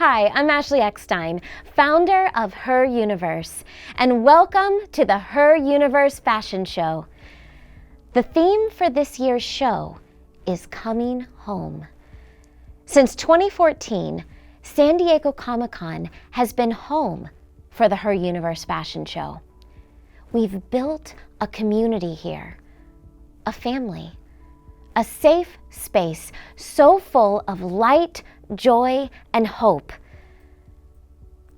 Hi, I'm Ashley Eckstein, founder of Her Universe, and welcome to the Her Universe Fashion Show. The theme for this year's show is coming home. Since 2014, San Diego Comic-Con has been home for the Her Universe Fashion Show. We've built a community here, a family, a safe space so full of light, joy, and hope.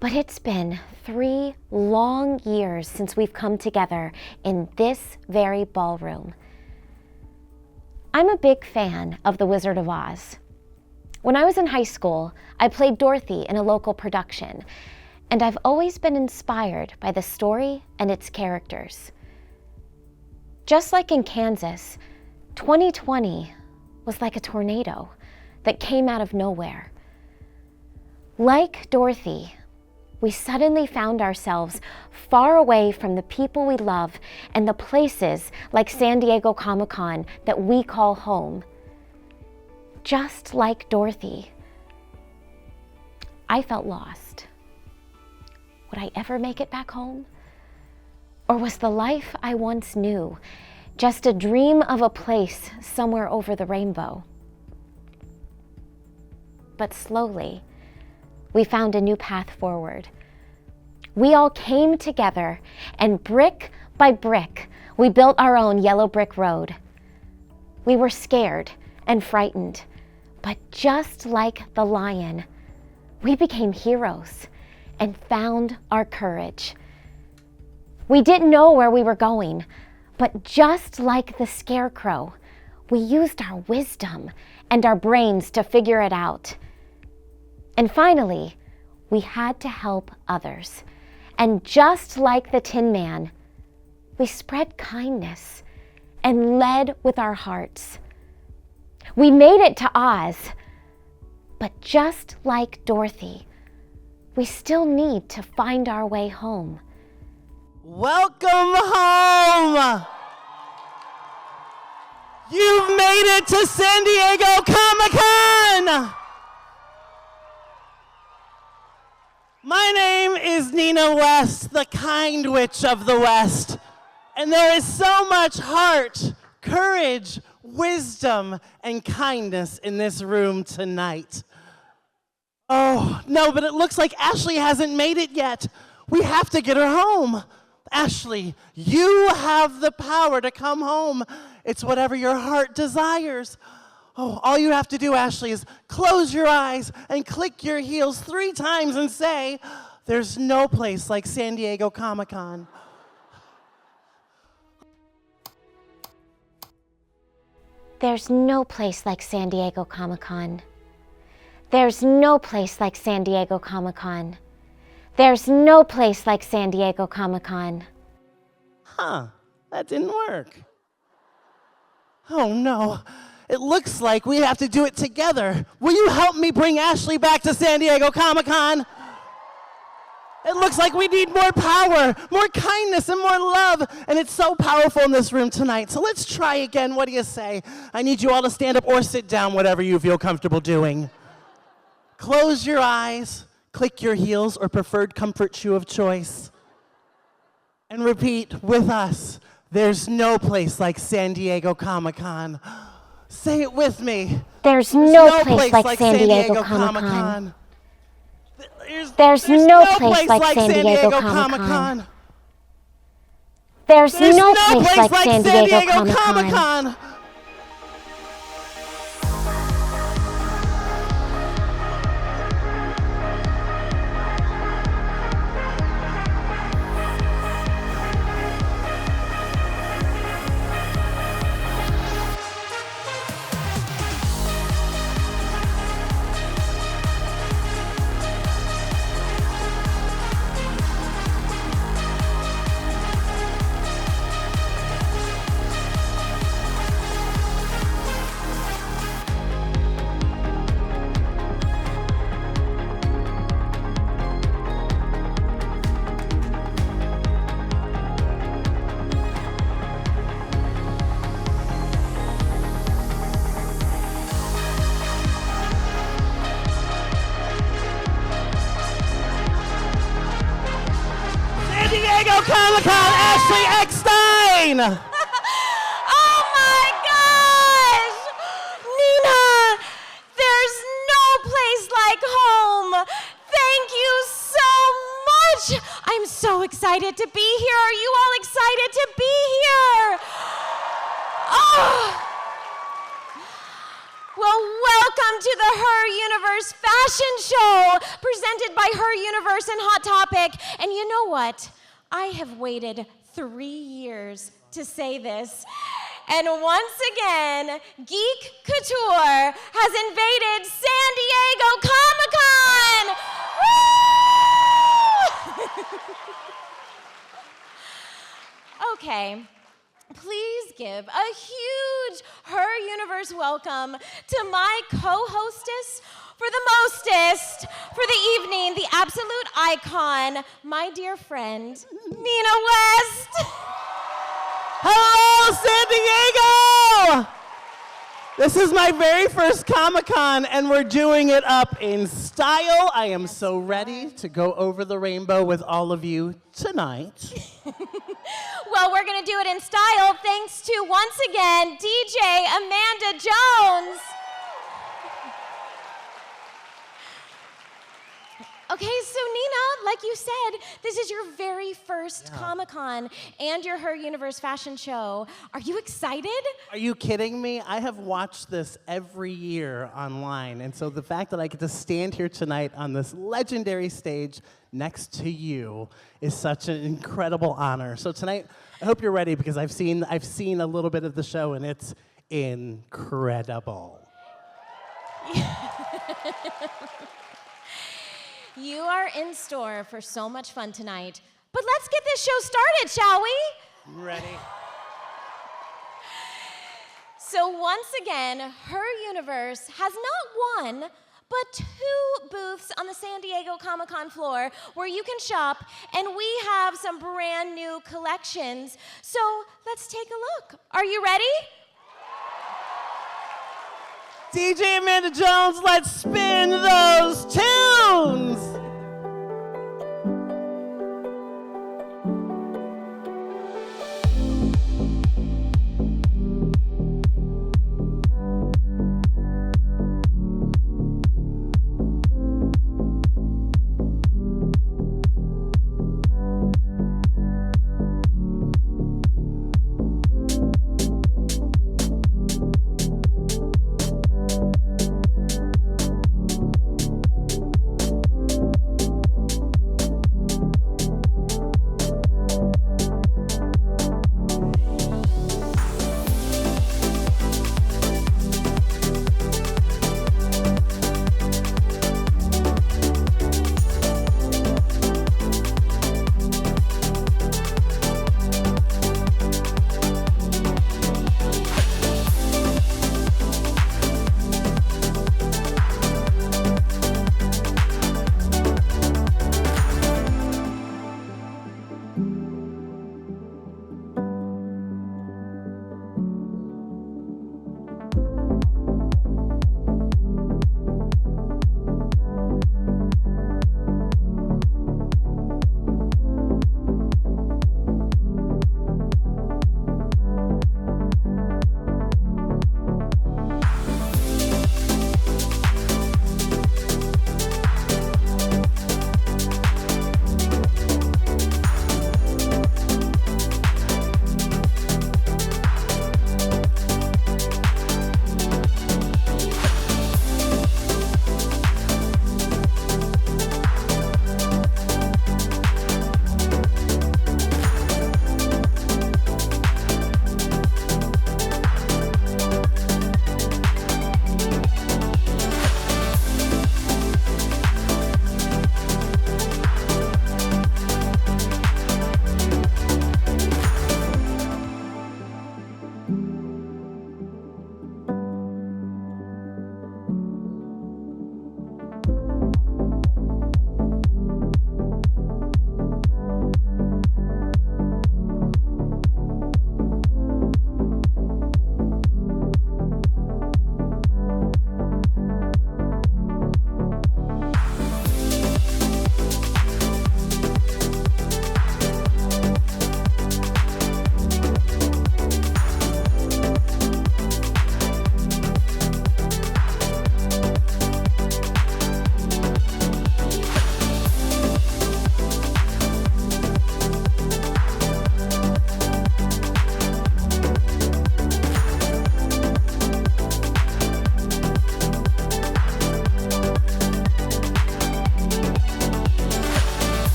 But it's been 3 long years since we've come together in this very ballroom. I'm a big fan of The Wizard of Oz. When I was in high school, I played Dorothy in a local production, and I've always been inspired by the story and its characters. Just like in Kansas, 2020 was like a tornado that came out of nowhere. Like Dorothy, we suddenly found ourselves far away from the people we love and the places like San Diego Comic-Con that we call home. Just like Dorothy, I felt lost. Would I ever make it back home? Or was the life I once knew just a dream of a place somewhere over the rainbow? But slowly, we found a new path forward. We all came together, and brick by brick, we built our own yellow brick road. We were scared and frightened, but just like the lion, we became heroes and found our courage. We didn't know where we were going, but just like the scarecrow, we used our wisdom and our brains to figure it out. And finally, we had to help others. And just like the Tin Man, we spread kindness and led with our hearts. We made it to Oz, but just like Dorothy, we still need to find our way home. Welcome home! You've made it to San Diego Comic-Con! My name is Nina West, the kind witch of the West. And there is so much heart, courage, wisdom, and kindness in this room tonight. Oh, no, but it looks like Ashley hasn't made it yet. We have to get her home. Ashley, you have the power to come home. It's whatever your heart desires. Oh, all you have to do, Ashley, is close your eyes and click your heels 3 times and say, "There's no place like San Diego Comic-Con." There's no place like San Diego Comic-Con. There's no place like San Diego Comic-Con. There's no place like San Diego Comic-Con. Huh, that didn't work. Oh no, it looks like we have to do it together. Will you help me bring Ashley back to San Diego Comic-Con? It looks like we need more power, more kindness, and more love, and it's so powerful in this room tonight. So let's try again. What do you say? I need you all to stand up or sit down, whatever you feel comfortable doing. Close your eyes, click your heels or preferred comfort shoe of choice, and repeat with us, "There's no place like San Diego Comic-Con." Say it with me. There's no place like San Diego Comic-Con. There's no place like San Diego Comic-Con. There's no place like San Diego Comic-Con. Comic-Con, Ashley Eckstein! Oh my gosh! Nina, there's no place like home. Thank you so much. I'm so excited to be here. Are you all excited to be here? Oh. Well, welcome to the Her Universe Fashion Show, presented by Her Universe and Hot Topic. And you know what? I have waited 3 years to say this. And once again, Geek Couture has invaded San Diego Comic-Con! Woo! Okay. Please give a huge Her Universe welcome to my co-hostess for the mostest for the evening, the absolute icon, my dear friend, Nina West. Hello, San Diego! This is my very first Comic-Con, and we're doing it up in style. I am so ready to go over the rainbow with all of you tonight. Well, we're going to do it in style thanks to, once again, DJ Amanda Jones. Okay, so Nina, like you said, this is your very first Comic-Con and your Her Universe fashion show. Are you excited? Are you kidding me? I have watched this every year online, and so the fact that I get to stand here tonight on this legendary stage next to you is such an incredible honor. So tonight, I hope you're ready because I've seen a little bit of the show, and it's incredible. You are in store for so much fun tonight. But let's get this show started, shall we? Ready. So once again, Her Universe has not one, but 2 booths on the San Diego Comic-Con floor where you can shop, and we have some brand new collections. So let's take a look. Are you ready? DJ Amanda Jones, let's spin those tunes!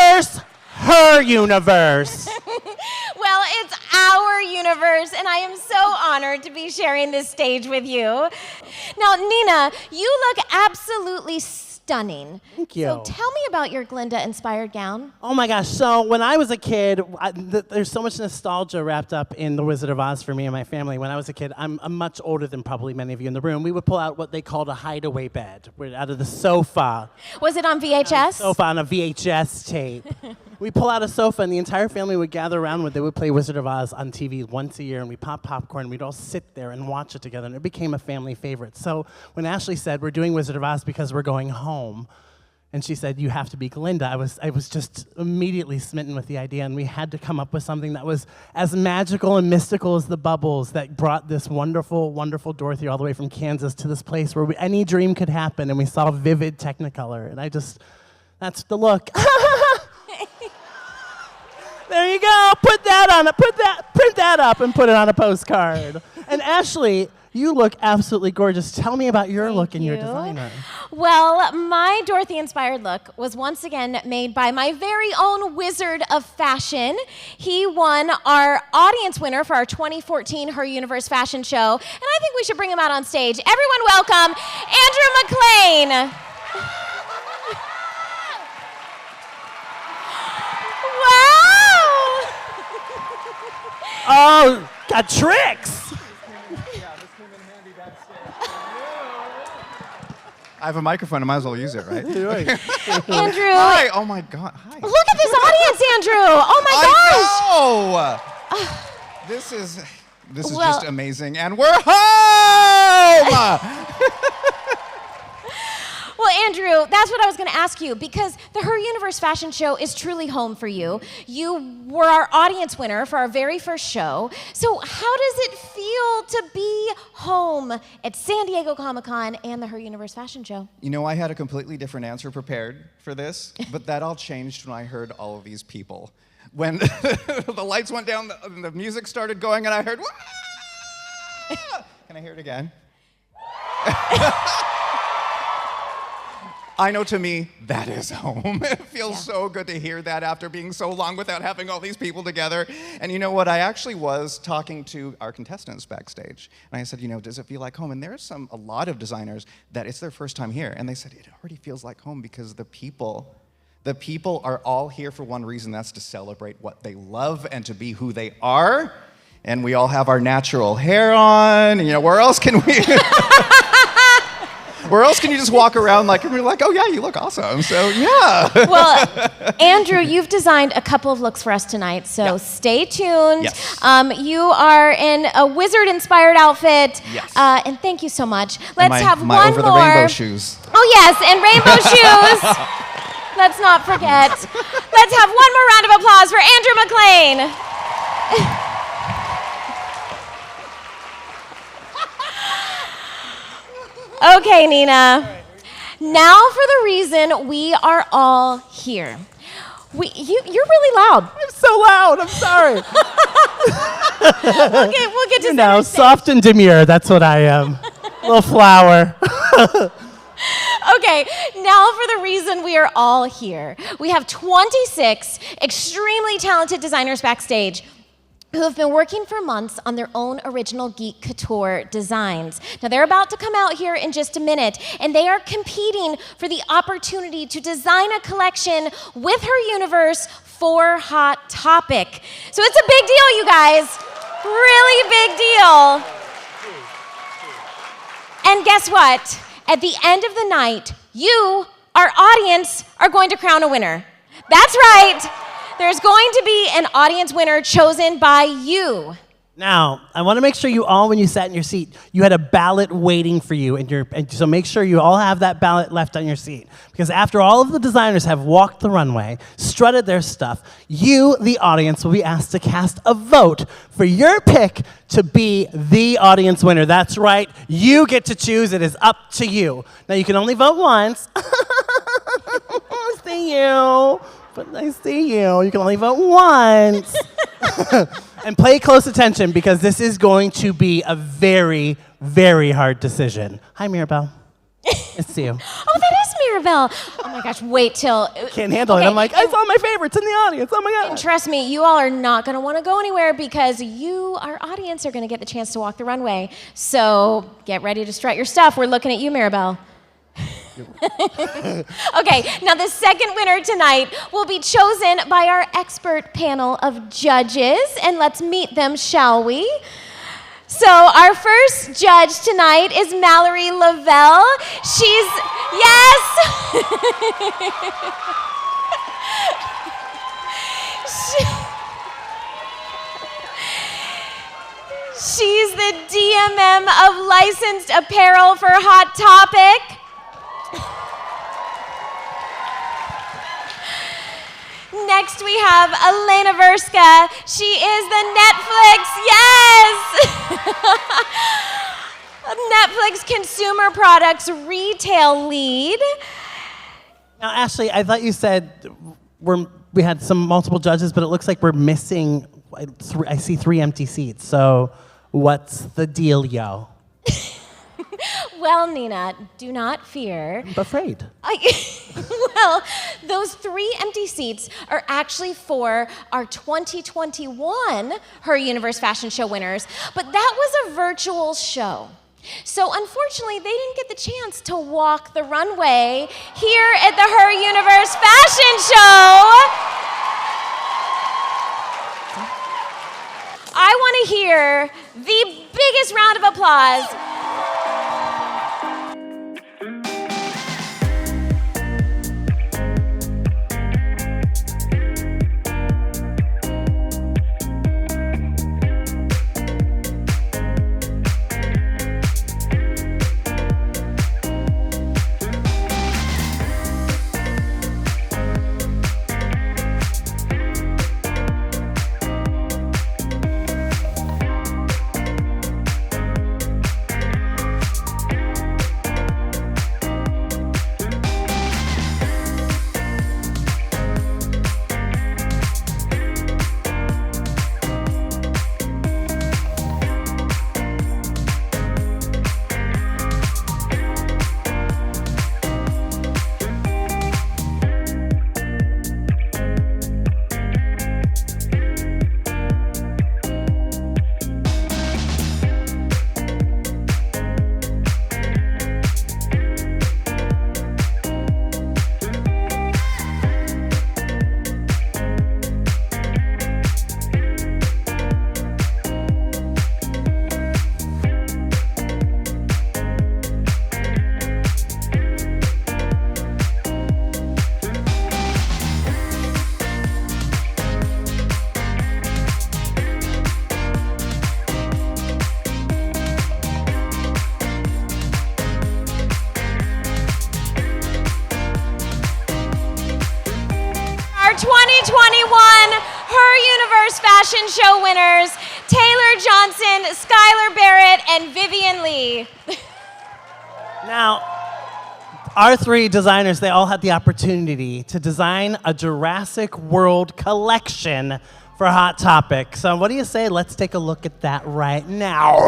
universe, her universe. Well, it's our universe, and I am so honored to be sharing this stage with you. Now, Nina, you look absolutely stunning. Thank you. So tell me about your Glinda-inspired gown. Oh my gosh, so when I was a kid, there's so much nostalgia wrapped up in The Wizard of Oz for me and my family. When I was a kid, I'm much older than probably many of you in the room. We would pull out what they called a hideaway bed out of the sofa. Was it on VHS? Sofa on a VHS tape. We pull out a sofa and the entire family would gather around when they would play Wizard of Oz on TV once a year, and we pop popcorn, we'd all sit there and watch it together, and it became a family favorite. So when Ashley said, we're doing Wizard of Oz because we're going home, and she said, you have to be Glinda, I was just immediately smitten with the idea, and we had to come up with something that was as magical and mystical as the bubbles that brought this wonderful, wonderful Dorothy all the way from Kansas to this place where any dream could happen, and we saw vivid Technicolor, and that's the look. There you go. Print that up and put it on a postcard. And Ashley, you look absolutely gorgeous. Tell me about your look and your designer. Well, my Dorothy-inspired look was once again made by my very own wizard of fashion. He won our audience winner for our 2014 Her Universe fashion show, and I think we should bring him out on stage. Everyone welcome Andrew McLean. Oh, got tricks. I have a microphone. I might as well use it, right? Andrew. Hi. Oh my God. Hi. Look at this audience, Andrew. Oh my gosh. I know. This is just amazing, and we're home. Well, Andrew, that's what I was going to ask you, because the Her Universe fashion show is truly home for you. You were our audience winner for our very first show. So how does it feel to be home at San Diego Comic-Con and the Her Universe fashion show? You know, I had a completely different answer prepared for this, but that all changed when I heard all of these people. When the lights went down, the music started going, and I heard, "Wah!" Can I hear it again? I know, to me, that is home. It feels so good to hear that after being so long without having all these people together. And you know what? I actually was talking to our contestants backstage. And I said, you know, does it feel like home? And there's a lot of designers that it's their first time here. And they said, it already feels like home because the people are all here for one reason. That's to celebrate what they love and to be who they are. And we all have our natural hair on. And, you know, where else can we... Where else can you just walk around and be like, oh yeah, you look awesome, so yeah. Well, Andrew, you've designed a couple of looks for us tonight, so stay tuned. Yes. You are in a wizard-inspired outfit. Yes. And thank you so much. Let's have my one over more. the rainbow shoes. Oh yes, and rainbow shoes. Let's not forget. Let's have one more round of applause for Andrew McLean. Okay, Nina. Now for the reason we are all here. You're really loud. I'm so loud. I'm sorry. We'll get to now soft and demure. That's what I am. Little flower. Okay, now for the reason we are all here. We have 26 extremely talented designers backstage who have been working for months on their own original Geek Couture designs. Now, they're about to come out here in just a minute, and they are competing for the opportunity to design a collection with Her Universe for Hot Topic. So it's a big deal, you guys. Really big deal. And guess what? At the end of the night, you, our audience, are going to crown a winner. That's right. There's going to be an audience winner chosen by you. Now, I want to make sure you all, when you sat in your seat, you had a ballot waiting for you, and so make sure you all have that ballot left on your seat. Because after all of the designers have walked the runway, strutted their stuff, you, the audience, will be asked to cast a vote for your pick to be the audience winner. That's right, you get to choose. It is up to you. Now, you can only vote once. See you. But I see you. You can only vote once. And pay close attention because this is going to be a very, very hard decision. Hi, Mirabelle. It's you. Oh, that is Mirabelle. Oh my gosh, wait till. Can't handle it. I'm like, I saw my favorites in the audience. Oh my God. And trust me, you all are not going to want to go anywhere because you, our audience, are going to get the chance to walk the runway. So get ready to strut your stuff. We're looking at you, Mirabelle. Okay, now the second winner tonight will be chosen by our expert panel of judges, and let's meet them, shall we? So our first judge tonight is Mallory Lavelle. She's, yes! She's the DMM of licensed apparel for Hot Topic. Next we have Elena Verska. She is the Netflix, yes! Netflix Consumer Products Retail Lead. Now, Ashley, I thought you said we had some multiple judges, but it looks like we're missing, I see 3 empty seats. So what's the dealio? Well, Nina, do not fear. I'm afraid. Well, those 3 empty seats are actually for our 2021 Her Universe Fashion Show winners, but that was a virtual show. So unfortunately, they didn't get the chance to walk the runway here at the Her Universe Fashion Show. I want to hear the biggest round of applause. Our 2021 Her Universe Fashion Show winners, Taylor Johnson, Skylar Barrett, and Vivian Lee. Now, our 3 designers, they all had the opportunity to design a Jurassic World collection for Hot Topic. So what do you say? Let's take a look at that right now.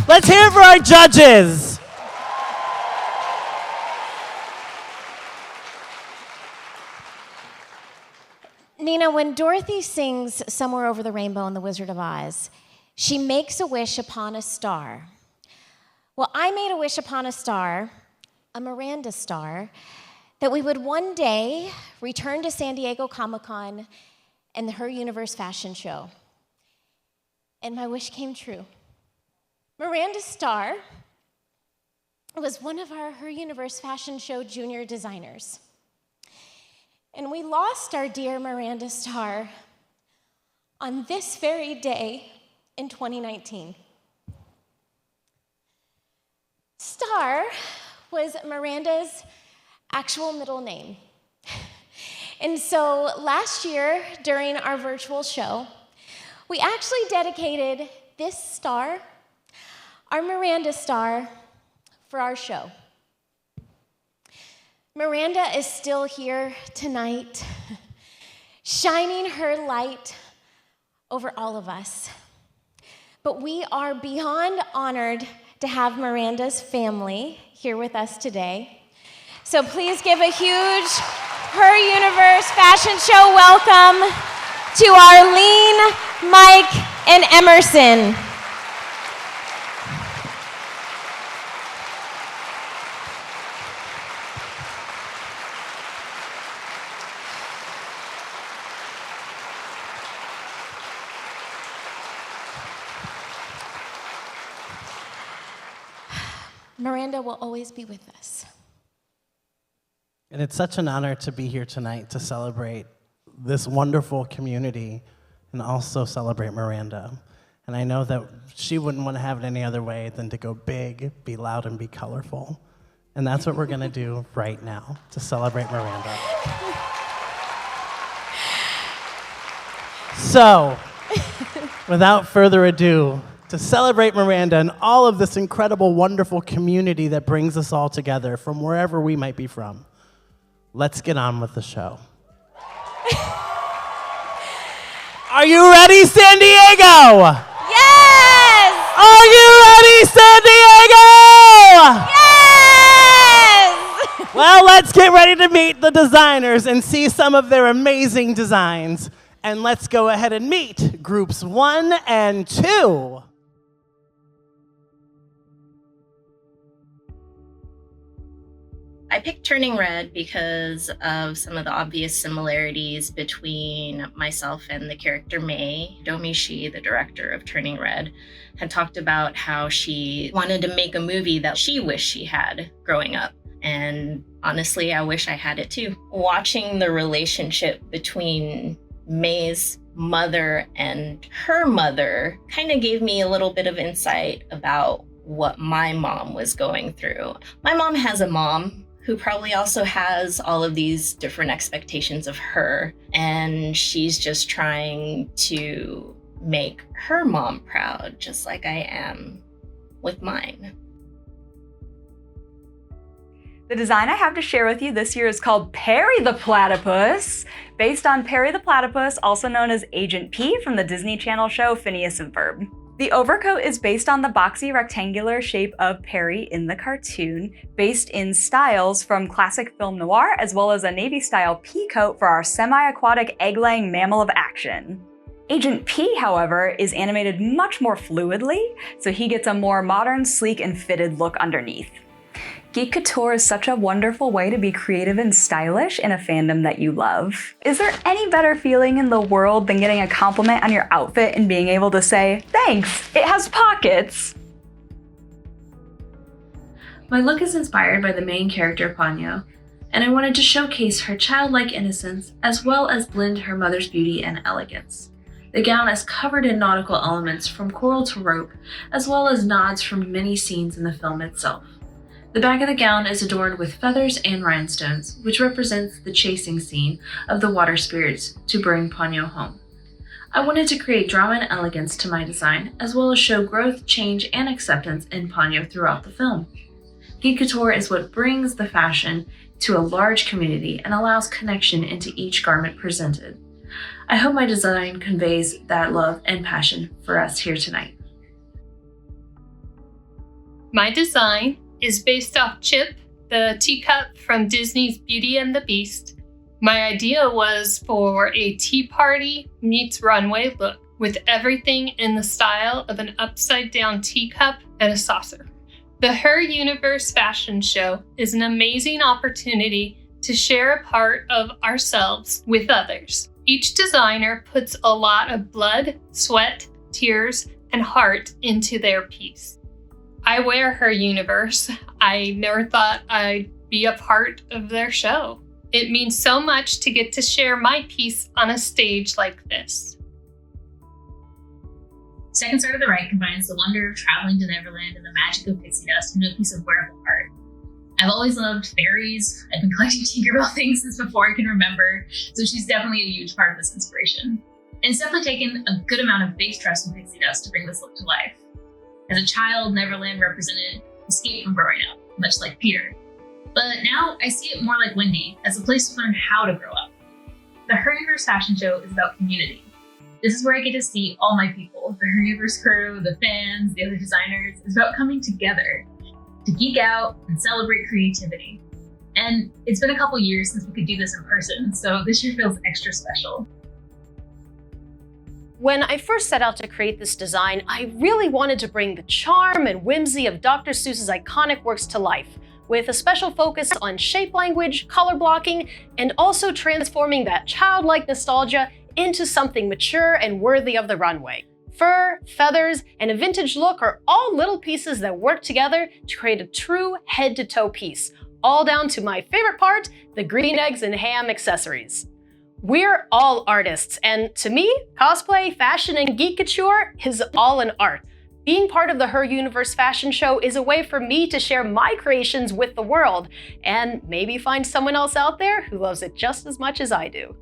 Let's hear it for our judges. Nina, when Dorothy sings Somewhere Over the Rainbow in The Wizard of Oz, she makes a wish upon a star. Well, I made a wish upon a star, a Miranda star, that we would one day return to San Diego Comic-Con and the Her Universe fashion show. And my wish came true. Miranda Starr was one of our Her Universe fashion show junior designers. And we lost our dear Miranda Starr on this very day in 2019. Starr was Miranda's actual middle name. And so last year, during our virtual show, we actually dedicated this star, our Miranda star, for our show. Miranda is still here tonight, shining her light over all of us. But we are beyond honored to have Miranda's family here with us today. So please give a huge Her Universe Fashion Show welcome to Arlene, Mike, and Emerson. Miranda will always be with us. And it's such an honor to be here tonight to celebrate this wonderful community and also celebrate Miranda. And I know that she wouldn't want to have it any other way than to go big, be loud, and be colorful. And that's what we're going to do right now to celebrate Miranda. So, without further ado, to celebrate Miranda and all of this incredible, wonderful community that brings us all together from wherever we might be from, let's get on with the show. Are you ready, San Diego? Yes! Are you ready, San Diego? Yes! Well, let's get ready to meet the designers and see some of their amazing designs. And let's go ahead and meet groups 1 and 2. I picked Turning Red because of some of the obvious similarities between myself and the character May. Domi Shi, the director of Turning Red, had talked about how she wanted to make a movie that she wished she had growing up. And honestly, I wish I had it too. Watching the relationship between May's mother and her mother kind of gave me a little bit of insight about what my mom was going through. My mom has a mom who probably also has all of these different expectations of her, and she's just trying to make her mom proud, just like I am with mine. The design I have to share with you this year is called Perry the Platypus, based on Perry the Platypus, also known as Agent P from the Disney Channel show Phineas and Ferb. The overcoat is based on the boxy rectangular shape of Perry in the cartoon, based in styles from classic film noir, as well as a Navy-style pea coat for our semi-aquatic egg-laying mammal of action. Agent P, however, is animated much more fluidly, so he gets a more modern, sleek, and fitted look underneath. Geek Couture is such a wonderful way to be creative and stylish in a fandom that you love. Is there any better feeling in the world than getting a compliment on your outfit and being able to say, "Thanks, it has pockets"? My look is inspired by the main character, Ponyo, and I wanted to showcase her childlike innocence as well as blend her mother's beauty and elegance. The gown is covered in nautical elements from coral to rope, as well as nods from many scenes in the film itself. The back of the gown is adorned with feathers and rhinestones, which represents the chasing scene of the water spirits to bring Ponyo home. I wanted to create drama and elegance to my design, as well as show growth, change, and acceptance in Ponyo throughout the film. Geek Couture is what brings the fashion to a large community and allows connection into each garment presented. I hope my design conveys that love and passion for us here tonight. My design is based off Chip, the teacup from Disney's Beauty and the Beast. My idea was for a tea party meets runway look, with everything in the style of an upside-down teacup and a saucer. The Her Universe fashion show is an amazing opportunity to share a part of ourselves with others. Each designer puts a lot of blood, sweat, tears, and heart into their piece. I wear Her Universe. I never thought I'd be a part of their show. It means so much to get to share my piece on a stage like this. Second Star to the Right combines the wonder of traveling to Neverland and the magic of pixie dust into a piece of wearable art. I've always loved fairies. I've been collecting Tinkerbell things since before I can remember, so she's definitely a huge part of this inspiration. And it's definitely taken a good amount of base dress from pixie dust to bring this look to life. As a child, Neverland represented escape from growing up, much like Peter. But now I see it more like Wendy, as a place to learn how to grow up. The Her Universe fashion show is about community. This is where I get to see all my people, the Her Universe crew, the fans, the other designers. It's about coming together to geek out and celebrate creativity. And it's been a couple years since we could do this in person, so this year feels extra special. When I first set out to create this design, I really wanted to bring the charm and whimsy of Dr. Seuss's iconic works to life, with a special focus on shape language, color blocking, and also transforming that childlike nostalgia into something mature and worthy of the runway. Fur, feathers, and a vintage look are all little pieces that work together to create a true head-to-toe piece, all down to my favorite part, the green eggs and ham accessories. We're all artists, and to me, cosplay, fashion, and geek couture is all an art. Being part of the Her Universe fashion show is a way for me to share my creations with the world, and maybe find someone else out there who loves it just as much as I do.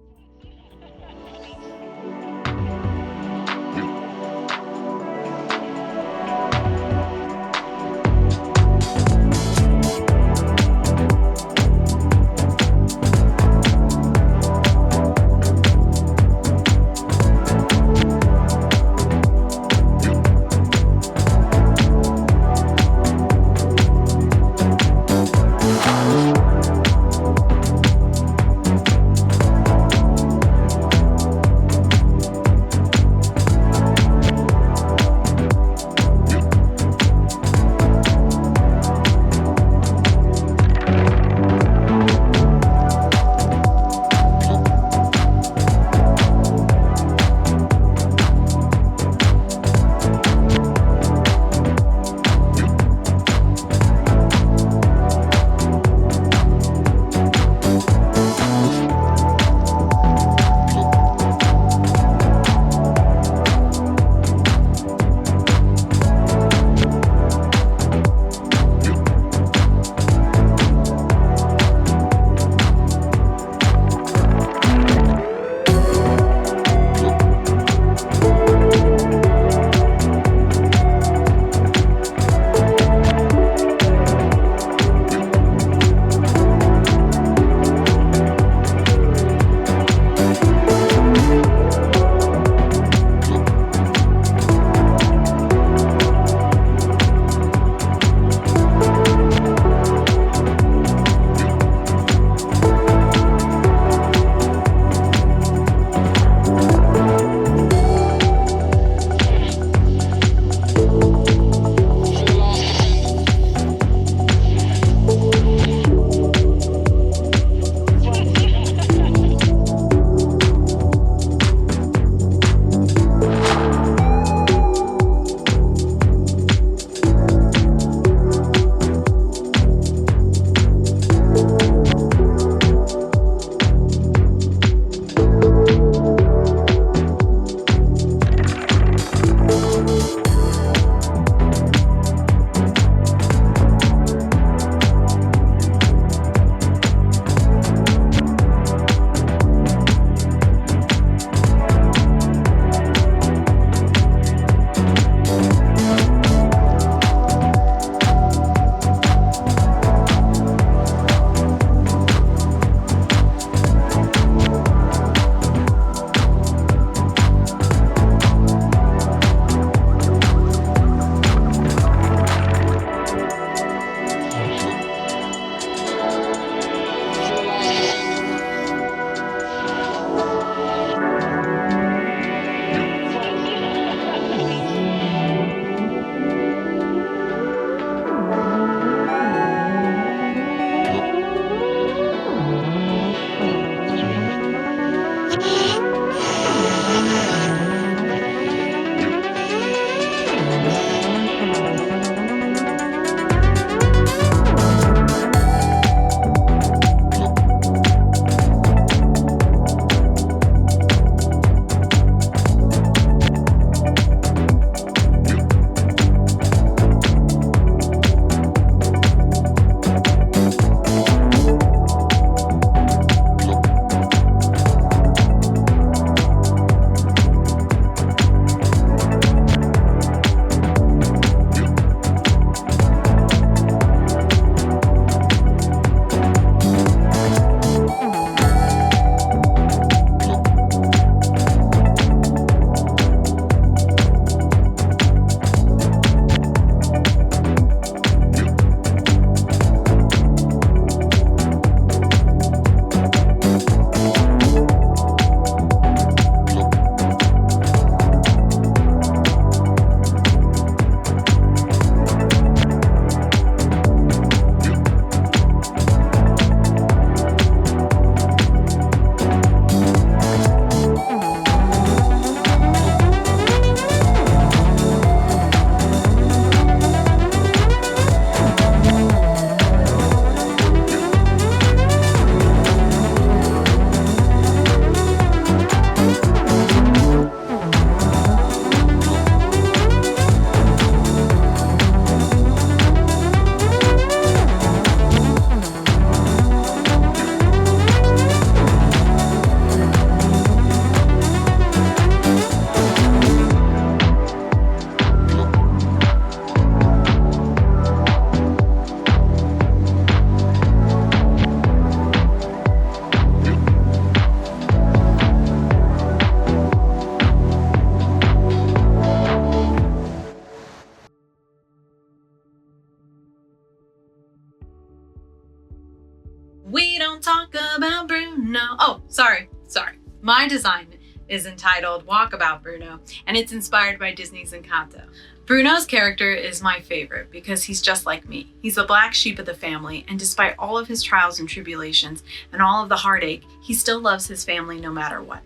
My design is entitled Walkabout Bruno, and it's inspired by Disney's Encanto. Bruno's character is my favorite because he's just like me. He's the black sheep of the family, and despite all of his trials and tribulations and all of the heartache, he still loves his family no matter what.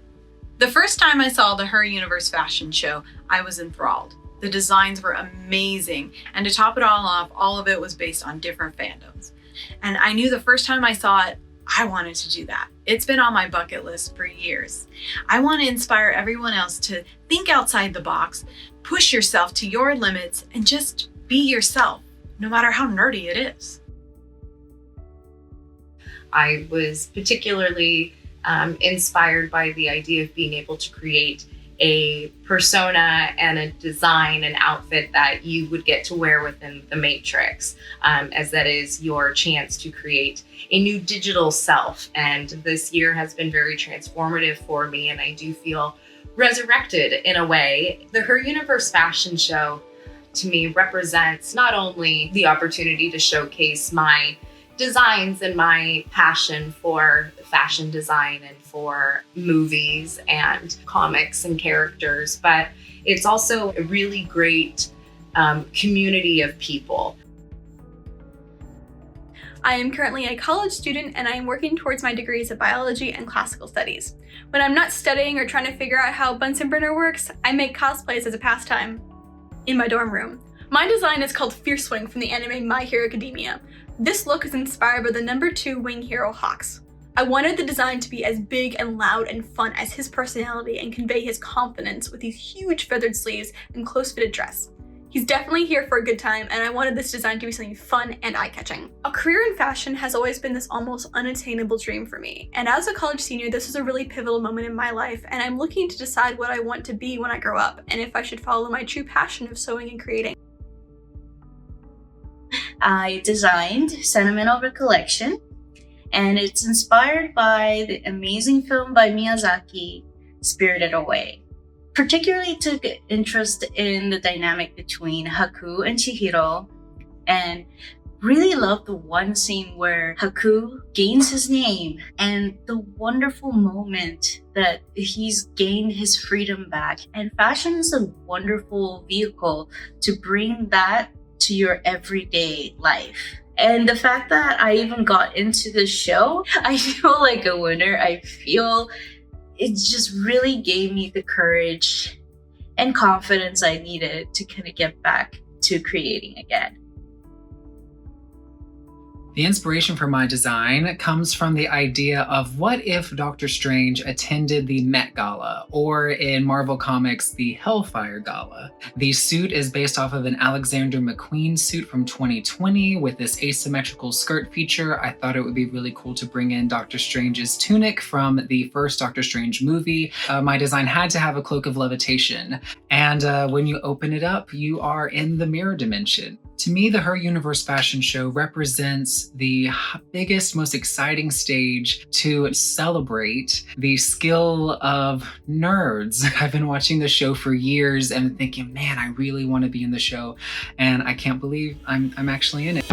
The first time I saw the Her Universe fashion show, I was enthralled. The designs were amazing, and to top it all off, all of it was based on different fandoms. And I knew the first time I saw it, I wanted to do that. It's been on my bucket list for years. I want to inspire everyone else to think outside the box, push yourself to your limits, and just be yourself, no matter how nerdy it is. I was particularly inspired by the idea of being able to create a persona and a design and outfit that you would get to wear within the Matrix, as that is your chance to create a new digital self. And this year has been very transformative for me, and I do feel resurrected in a way. The Her Universe fashion show to me represents not only the opportunity to showcase my designs and my passion for fashion design and for movies and comics and characters, but it's also a really great community of people. I am currently a college student and I am working towards my degrees of biology and classical studies. When I'm not studying or trying to figure out how Bunsen burner works, I make cosplays as a pastime in my dorm room. My design is called Fierce Wing from the anime My Hero Academia. This look is inspired by the #2 wing hero Hawks. I wanted the design to be as big and loud and fun as his personality and convey his confidence with these huge feathered sleeves and close-fitted dress. He's definitely here for a good time, and I wanted this design to be something fun and eye-catching. A career in fashion has always been this almost unattainable dream for me, and as a college senior, this was a really pivotal moment in my life, and I'm looking to decide what I want to be when I grow up, and if I should follow my true passion of sewing and creating. I designed Sentimental Recollection, and it's inspired by the amazing film by Miyazaki, Spirited Away. Particularly took interest in the dynamic between Haku and Chihiro, and really loved the one scene where Haku gains his name and the wonderful moment that he's gained his freedom back. And fashion is a wonderful vehicle to bring that to your everyday life. And the fact that I even got into the show, I feel like a winner. I feel it just really gave me the courage and confidence I needed to kind of get back to creating again. The inspiration for my design comes from the idea of what if Doctor Strange attended the Met Gala, or in Marvel Comics, the Hellfire Gala. The suit is based off of an Alexander McQueen suit from 2020 with this asymmetrical skirt feature. I thought it would be really cool to bring in Doctor Strange's tunic from the first Doctor Strange movie. My design had to have a cloak of levitation, and when you open it up, you are in the mirror dimension. To me, the Her Universe fashion show represents the biggest, most exciting stage to celebrate the skill of nerds. I've been watching the show for years and thinking, man, I really want to be in the show, and I can't believe I'm actually in it.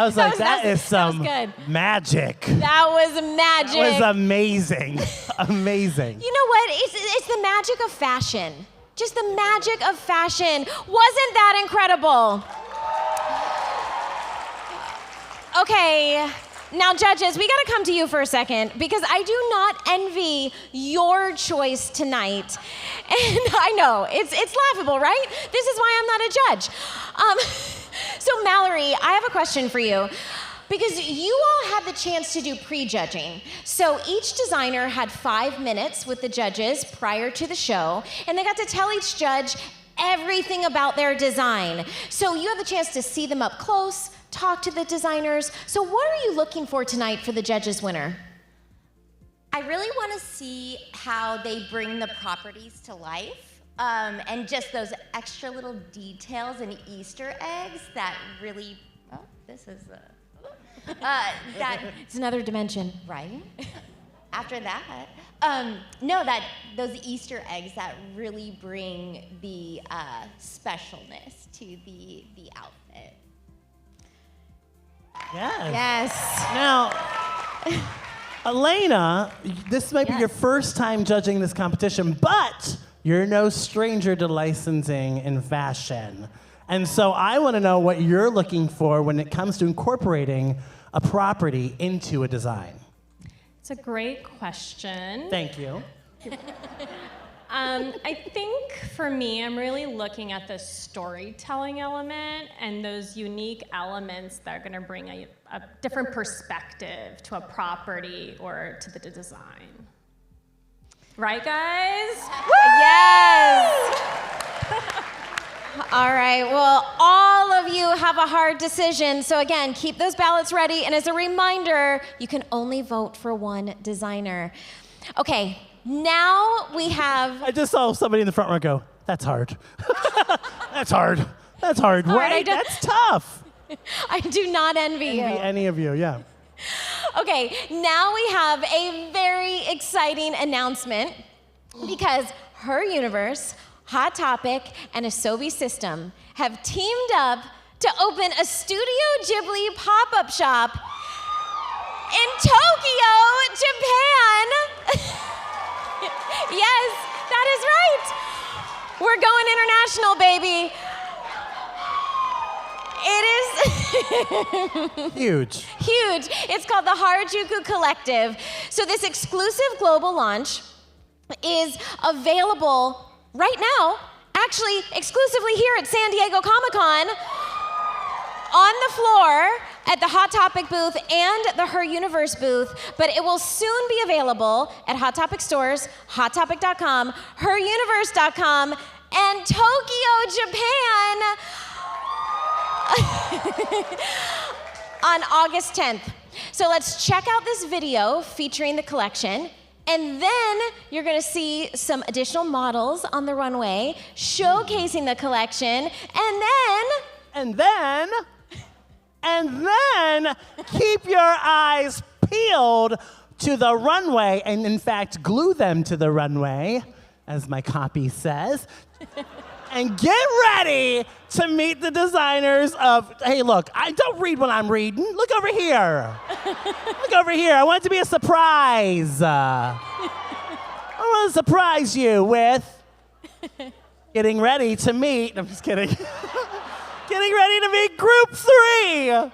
I was like, that is some good. magic. That was magic. That was amazing. Amazing. You know what? It's the magic of fashion. Just the magic of fashion. Wasn't that incredible? Okay, now judges, we gotta come to you for a second because I do not envy your choice tonight. And I know, it's laughable, right? This is why I'm not a judge. So Mallory, I have a question for you. Because you all had the chance to do pre-judging. So each designer had 5 minutes with the judges prior to the show, and they got to tell each judge everything about their design. So you had the chance to see them up close, talk to the designers. So what are you looking for tonight for the judges winner? I really want to see how they bring the properties to life, and just those extra little details and Easter eggs that really, oh, this is it's another dimension. right? After that, those Easter eggs that really bring the specialness to the outfit. Yes. Yes. Now, Elena, this might be your first time judging this competition, but you're no stranger to licensing and fashion. And so I want to know what you're looking for when it comes to incorporating a property into a design. It's a great question. Thank you. I think for me, I'm really looking at the storytelling element and those unique elements that are going to bring a different perspective to a property or to the design. Right, guys? Yes! All right, well, all of you have a hard decision. So again, keep those ballots ready. And as a reminder, you can only vote for one designer. Okay, now we have... I just saw somebody in the front row go, that's hard. That's hard. That's hard, All right? That's tough. I do not envy you. Any of you, yeah. Okay, now we have a very exciting announcement because Her Universe, Hot Topic, and Asobi System have teamed up to open a Studio Ghibli pop-up shop in Tokyo, Japan. Yes, that is right. We're going international, baby. It is huge. Huge. It's called the Harajuku Collective. So this exclusive global launch is available right now, actually exclusively here at San Diego Comic-Con, on the floor at the Hot Topic booth and the Her Universe booth, but it will soon be available at Hot Topic stores, hottopic.com, heruniverse.com, and Tokyo, Japan on August 10th. So let's check out this video featuring the collection. And then you're gonna see some additional models on the runway showcasing the collection, and then keep your eyes peeled to the runway, and in fact, glue them to the runway, as my copy says. And get ready to meet the designers of, hey, look, I don't read what I'm reading. Look over here. Look over here. I want it to be a surprise. I want to surprise you with getting ready to meet, I'm just kidding. Getting ready to meet Group 3.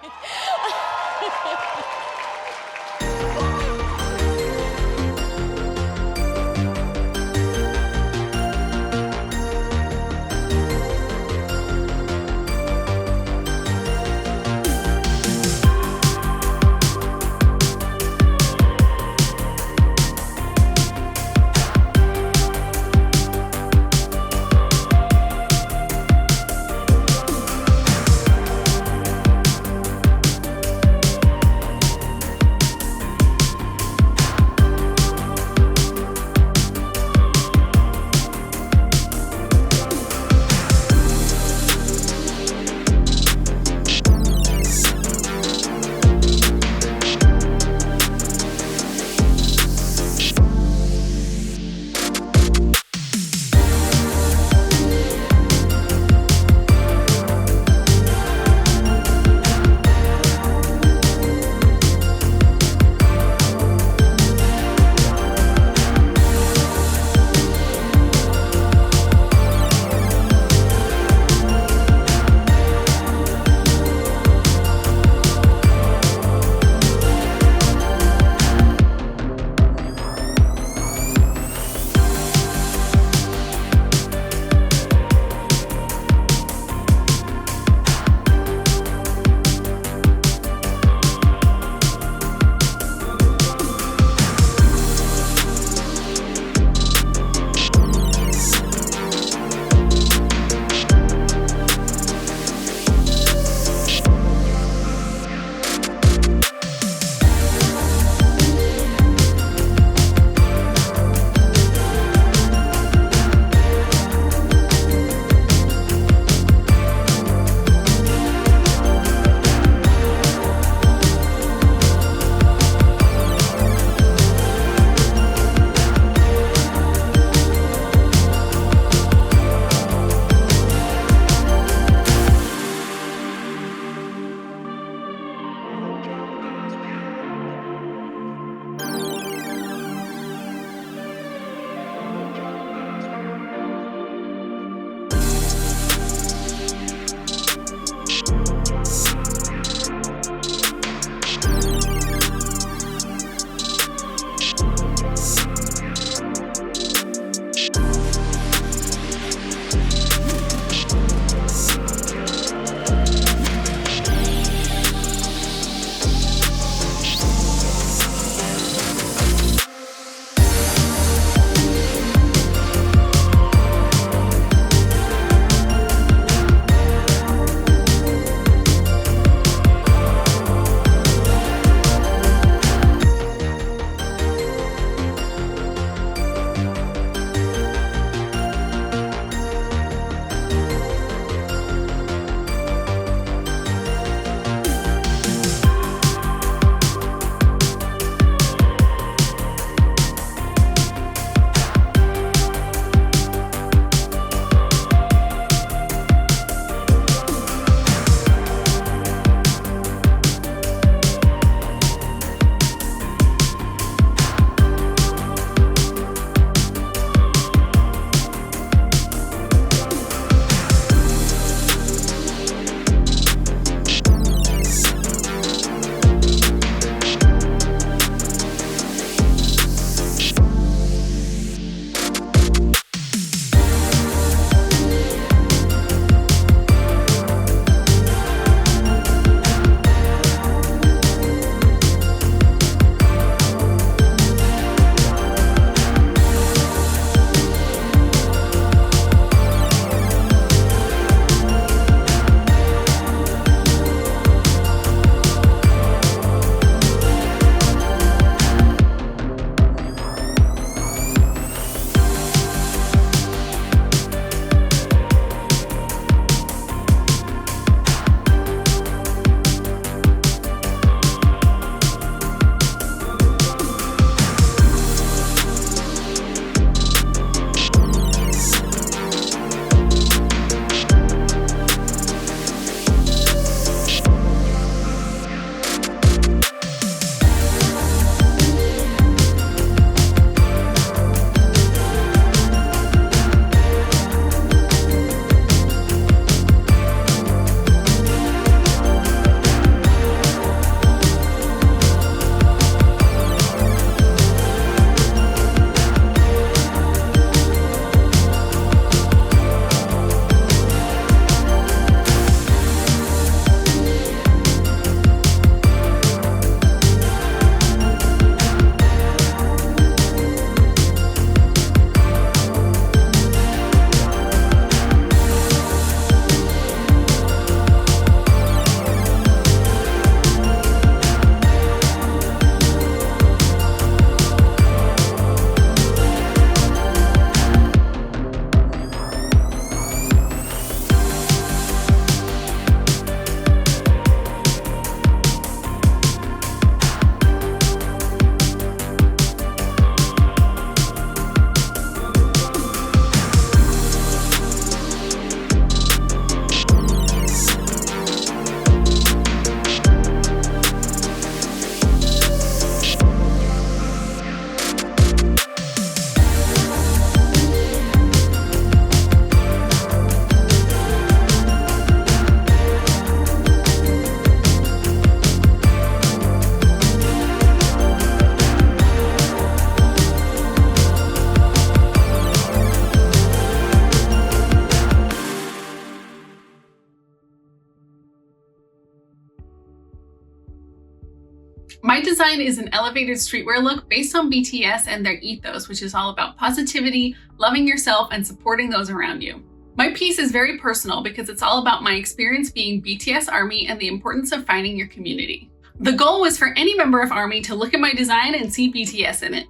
My design is an elevated streetwear look based on BTS and their ethos, which is all about positivity, loving yourself, and supporting those around you. My piece is very personal because it's all about my experience being BTS ARMY and the importance of finding your community. The goal was for any member of ARMY to look at my design and see BTS in it.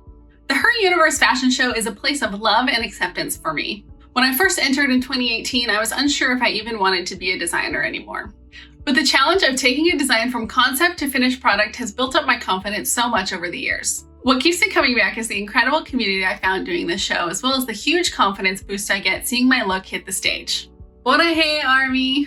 The Her Universe fashion show is a place of love and acceptance for me. When I first entered in 2018, I was unsure if I even wanted to be a designer anymore. But the challenge of taking a design from concept to finished product has built up my confidence so much over the years. What keeps me coming back is the incredible community I found doing this show, as well as the huge confidence boost I get seeing my look hit the stage. Hey ARMY!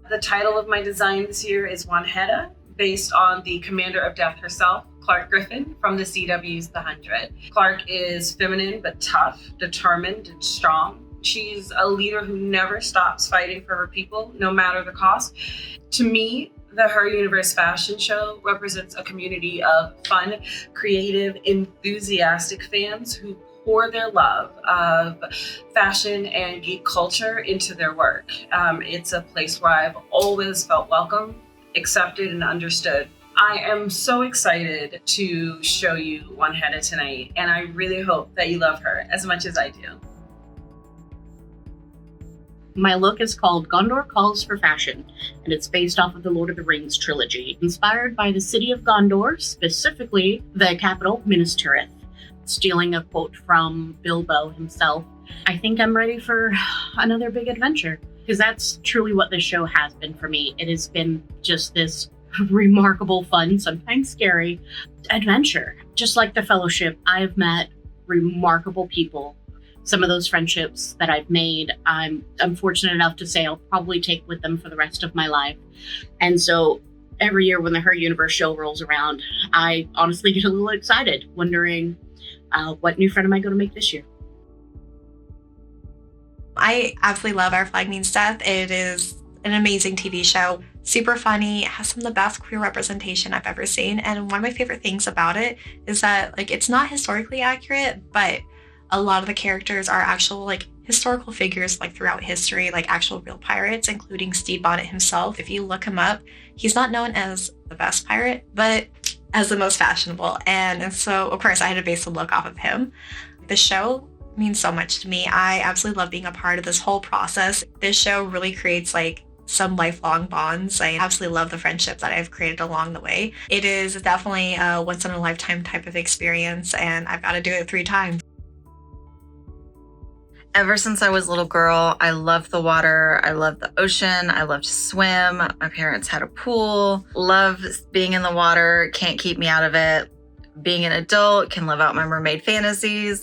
The title of my design this year is Wanheda, based on the Commander of Death herself, Clark Griffin, from the CW's The 100. Clark is feminine but tough, determined, and strong. She's a leader who never stops fighting for her people, no matter the cost. To me, the Her Universe fashion show represents a community of fun, creative, enthusiastic fans who pour their love of fashion and geek culture into their work. It's a place where I've always felt welcome, accepted, and understood. I am so excited to show you Wanheda tonight, and I really hope that you love her as much as I do. My look is called Gondor Calls for Fashion, and it's based off of the Lord of the Rings trilogy, inspired by the city of Gondor, specifically the capital, Minas Tirith. Stealing a quote from Bilbo himself, I think I'm ready for another big adventure, because that's truly what this show has been for me. It has been just this remarkable, fun, sometimes scary adventure. Just like the Fellowship, I've met remarkable people. Some of those friendships that I've made, I'm fortunate enough to say I'll probably take with them for the rest of my life. And so every year when the Her Universe show rolls around, I honestly get a little excited, wondering what new friend am I going to make this year? I absolutely love Our Flag Means Death. It is an amazing TV show, super funny, it has some of the best queer representation I've ever seen. And one of my favorite things about it is that it's not historically accurate, but a lot of the characters are actual historical figures throughout history, actual real pirates, including Stede Bonnet himself. If you look him up, he's not known as the best pirate, but as the most fashionable. And so, of course, I had to base the look off of him. The show means so much to me. I absolutely love being a part of this whole process. This show really creates some lifelong bonds. I absolutely love the friendships that I've created along the way. It is definitely a once-in-a-lifetime type of experience, and I've got to do it 3 times. Ever since I was a little girl, I loved the water. I loved the ocean. I loved to swim. My parents had a pool. Love being in the water. Can't keep me out of it. Being an adult, can live out my mermaid fantasies.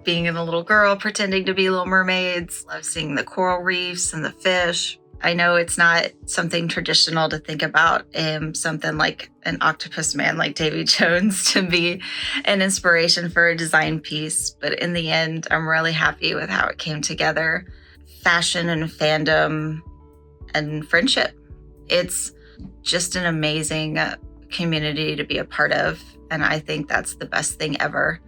Being a little girl, pretending to be little mermaids. Love seeing the coral reefs and the fish. I know it's not something traditional to think about something like an octopus man like Davy Jones to be an inspiration for a design piece. But in the end, I'm really happy with how it came together. Fashion and fandom and friendship. It's just an amazing community to be a part of. And I think that's the best thing ever.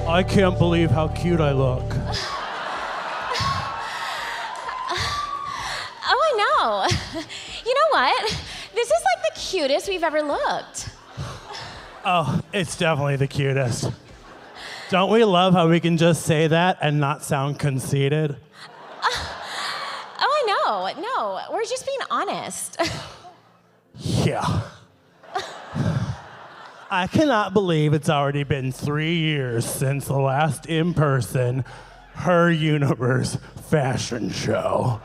I can't believe how cute I look. Oh, I know. You know what? This is like the cutest we've ever looked. Oh, it's definitely the cutest. Don't we love how we can just say that and not sound conceited? Oh, I know. No, we're just being honest. Yeah. I cannot believe it's already been 3 years since the last in-person Her Universe fashion show.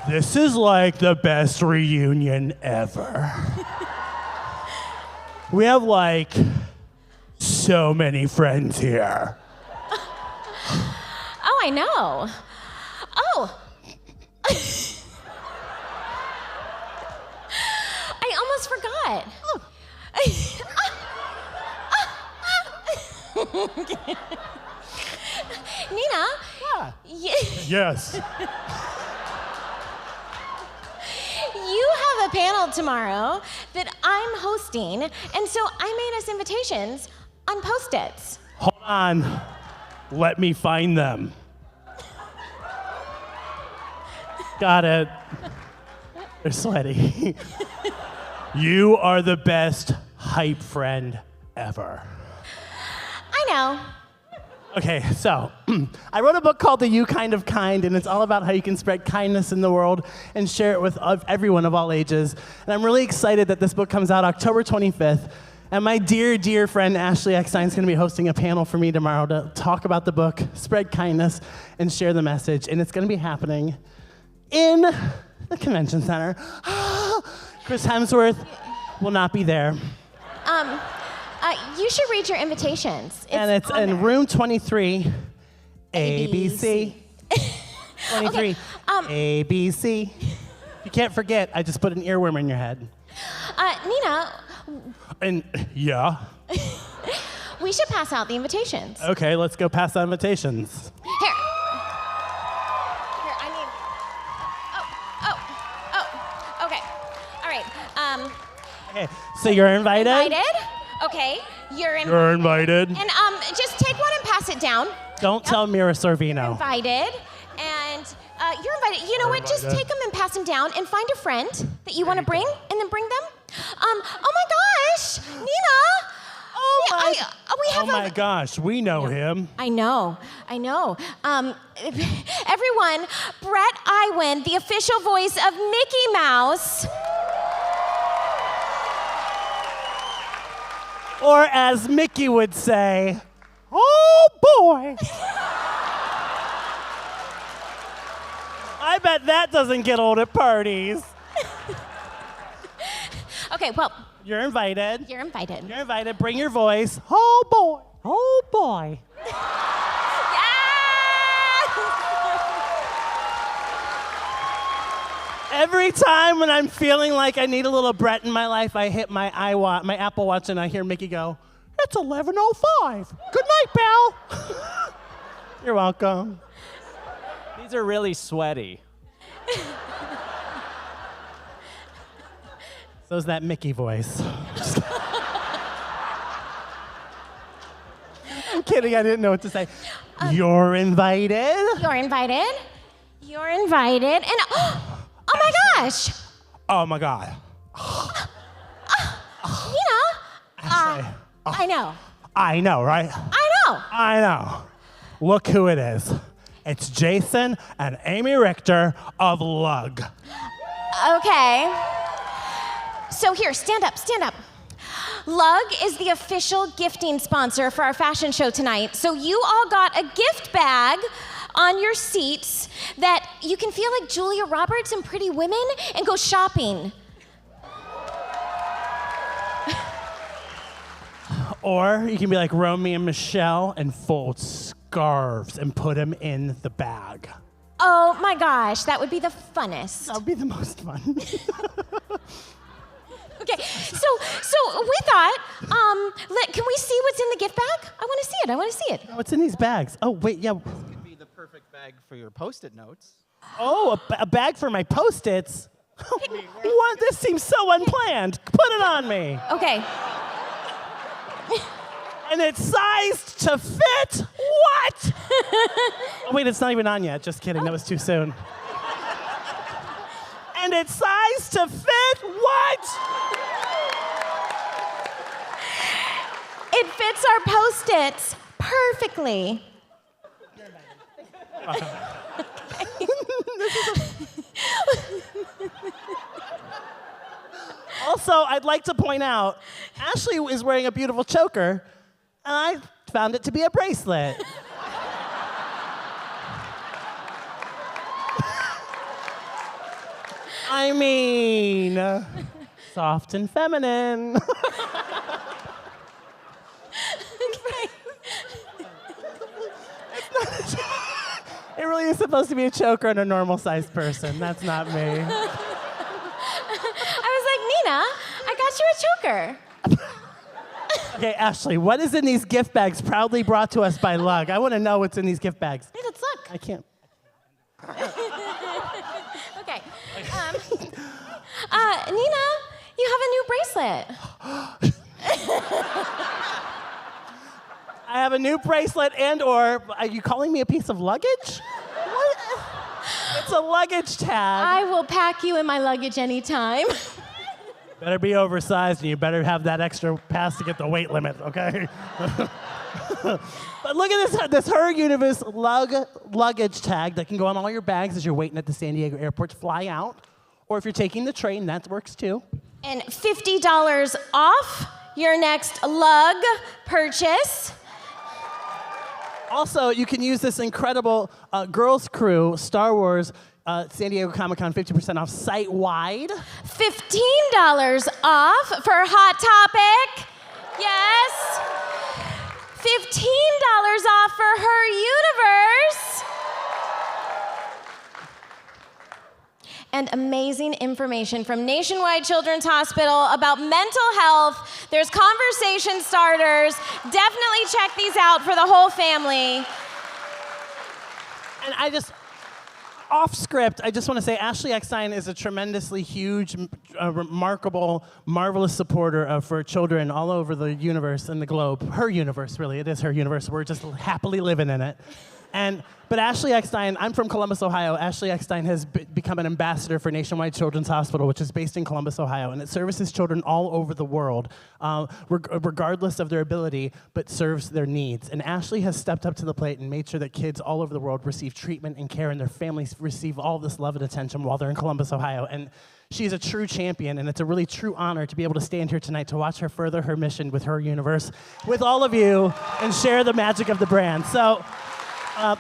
This is like the best reunion ever. We have like so many friends here. Oh, I know. Oh. I almost forgot. Nina. Yes. You have a panel tomorrow that I'm hosting, and so I made us invitations on Post-its. Hold on. Let me find them. Got it. They're sweaty. You are the best hype friend ever. I know. Okay, so I wrote a book called The You Kind of Kind, and it's all about how you can spread kindness in the world and share it with everyone of all ages. And I'm really excited that this book comes out October 25th. And my dear, dear friend Ashley Eckstein is going to be hosting a panel for me tomorrow to talk about the book, spread kindness, and share the message. And it's going to be happening in the convention center. Chris Hemsworth will not be there. You should read your invitations. It's in room 23, ABC. 23, ABC. You can't forget, I just put an earworm in your head. Nina, And yeah. we should pass out the invitations. Okay, let's go pass out invitations. Here, I need. Okay. All right. Okay, so you're invited? Invited? Okay. You're invited. And just take one and pass it down. Don't tell Mira Sorvino. Invited. And you're invited. You know what? Just take them and pass them down and find a friend that you want to bring and then bring them. Oh my gosh, Nina. Oh my gosh, we know him. I know. Everyone, Brett Iwan, the official voice of Mickey Mouse. Or as Mickey would say, oh boy. I bet that doesn't get old at parties. Okay, well. You're invited. You're invited. You're invited. Bring your voice. Oh boy. Oh boy. Every time when I'm feeling like I need a little Brett in my life, I hit my Apple Watch, and I hear Mickey go, "It's 11:05. Good night, pal." You're welcome. These are really sweaty. So's that Mickey voice. I'm kidding, I didn't know what to say. You're invited. You're invited. You're invited. And oh my gosh. Oh my God. Nina. I know. I know, right? I know. Look who it is. It's Jason and Amy Richter of Lug. Okay. So here, stand up. Lug is the official gifting sponsor for our fashion show tonight. So you all got a gift bag on your seats that you can feel like Julia Roberts and Pretty Women and go shopping. Or you can be like Romy and Michelle and fold scarves and put them in the bag. Oh my gosh, that would be the funnest. That would be the most fun. Okay, so we thought, can we see what's in the gift bag? I want to see it. What's in these bags? Oh, wait, yeah. This could be the perfect bag for your Post-it notes. Oh, a bag for my Post-its? What? This seems so unplanned. Put it on me. Okay. And it's sized to fit what? Oh, wait, it's not even on yet. Just kidding. That was too soon. And it's sized to fit what? It fits our Post-its perfectly. Also, I'd like to point out, Ashley is wearing a beautiful choker, and I found it to be a bracelet. I mean, soft and feminine. It really is supposed to be a choker on a normal-sized person. That's not me. I was like, Nina, I got you a choker. Okay, Ashley, what is in these gift bags proudly brought to us by Lug? I want to know what's in these gift bags. Hey, let's look. I can't. Okay. Nina, you have a new bracelet. I have a new bracelet and/or, are you calling me a piece of luggage? What? It's a luggage tag. I will pack you in my luggage anytime. Better be oversized, and you better have that extra pass to get the weight limit, okay? But look at this Her Universe luggage tag that can go on all your bags as you're waiting at the San Diego airport to fly out. Or if you're taking the train, that works too. And $50 off your next lug purchase. Also, you can use this incredible Girls Crew Star Wars San Diego Comic-Con 50% off site-wide. $15 off for Hot Topic. Yes. $15 off for Her Universe. And amazing information from Nationwide Children's Hospital about mental health. There's conversation starters. Definitely check these out for the whole family. And off script, I just want to say Ashley Eckstein is a tremendously huge, remarkable, marvelous supporter for children all over the universe and the globe. Her universe, really. It is her universe. We're just happily living in it. But Ashley Eckstein, I'm from Columbus, Ohio. Ashley Eckstein has become an ambassador for Nationwide Children's Hospital, which is based in Columbus, Ohio, and it services children all over the world, regardless of their ability, but serves their needs. And Ashley has stepped up to the plate and made sure that kids all over the world receive treatment and care, and their families receive all this love and attention while they're in Columbus, Ohio. And she's a true champion, and it's a really true honor to be able to stand here tonight to watch her further her mission with Her Universe with all of you and share the magic of the brand. So.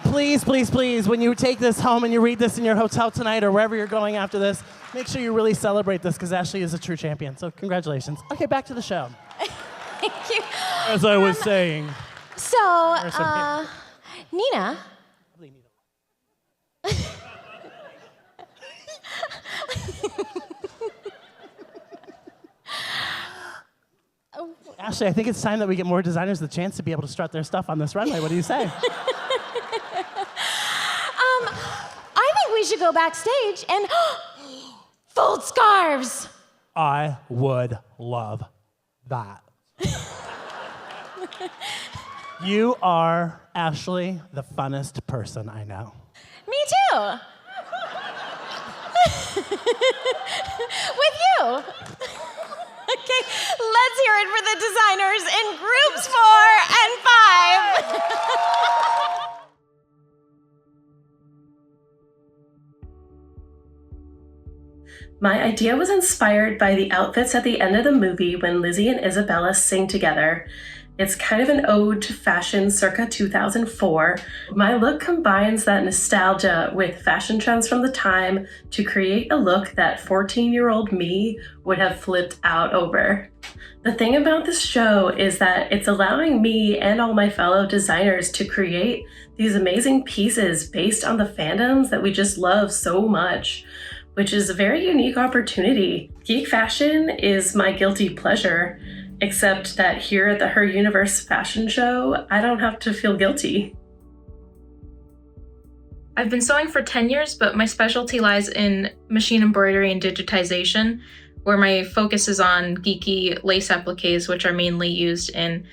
Please, please, please, when you take this home and you read this in your hotel tonight or wherever you're going after this, make sure you really celebrate this because Ashley is a true champion. So congratulations. Okay, back to the show. Thank you. As I was saying. So, Nina. Ashley, I think it's time that we get more designers the chance to be able to strut their stuff on this runway. What do you say? I think we should go backstage and fold scarves. I would love that. You are, Ashley, the funnest person I know. Me too. With you. Okay, let's hear it for the designers in groups 4 and 5. My idea was inspired by the outfits at the end of the movie when Lizzie and Isabella sing together. It's kind of an ode to fashion circa 2004. My look combines that nostalgia with fashion trends from the time to create a look that 14-year-old me would have flipped out over. The thing about this show is that it's allowing me and all my fellow designers to create these amazing pieces based on the fandoms that we just love so much, which is a very unique opportunity. Geek fashion is my guilty pleasure, except that here at the Her Universe fashion show, I don't have to feel guilty. I've been sewing for 10 years, but my specialty lies in machine embroidery and digitization, where my focus is on geeky lace appliques, which are mainly used in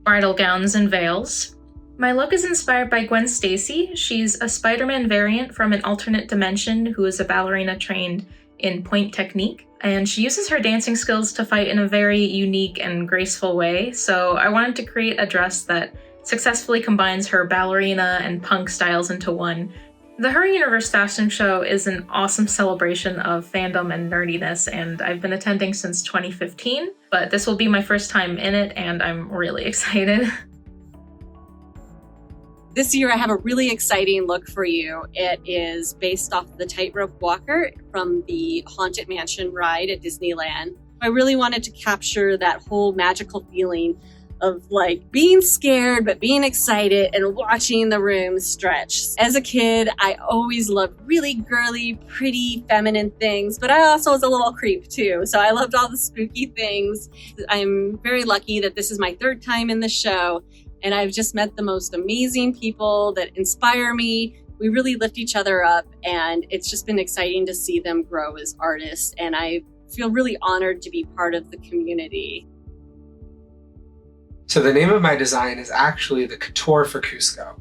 bridal gowns and veils. My look is inspired by Gwen Stacy. She's a Spider-Man variant from an alternate dimension who is a ballerina trained in point technique, and she uses her dancing skills to fight in a very unique and graceful way. So I wanted to create a dress that successfully combines her ballerina and punk styles into one. The Her Universe fashion show is an awesome celebration of fandom and nerdiness, and I've been attending since 2015, but this will be my first time in it, and I'm really excited. This year I have a really exciting look for you. It is based off the Tightrope Walker from the Haunted Mansion ride at Disneyland. I really wanted to capture that whole magical feeling of like being scared but being excited and watching the room stretch. As a kid, I always loved really girly, pretty, feminine things, but I also was a little creep too. So I loved all the spooky things. I'm very lucky that this is my third time in the show, and I've just met the most amazing people that inspire me. We really lift each other up, and it's just been exciting to see them grow as artists, and I feel really honored to be part of the community. So the name of my design is actually the Couture for Cusco.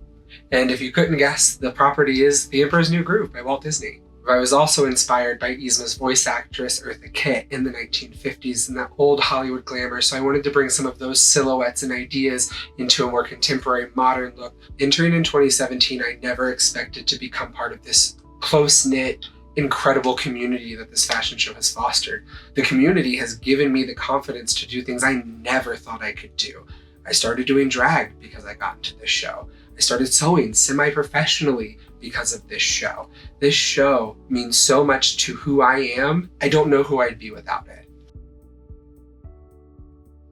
And if you couldn't guess, the property is The Emperor's New Groove by Walt Disney. I was also inspired by Yzma's voice actress Eartha Kitt in the 1950s and that old Hollywood glamour, so I wanted to bring some of those silhouettes and ideas into a more contemporary, modern look. Entering in 2017, I never expected to become part of this close-knit, incredible community that this fashion show has fostered. The community has given me the confidence to do things I never thought I could do. I started doing drag because I got into this show. I started sewing semi-professionally because of this show. This show means so much to who I am. I don't know who I'd be without it.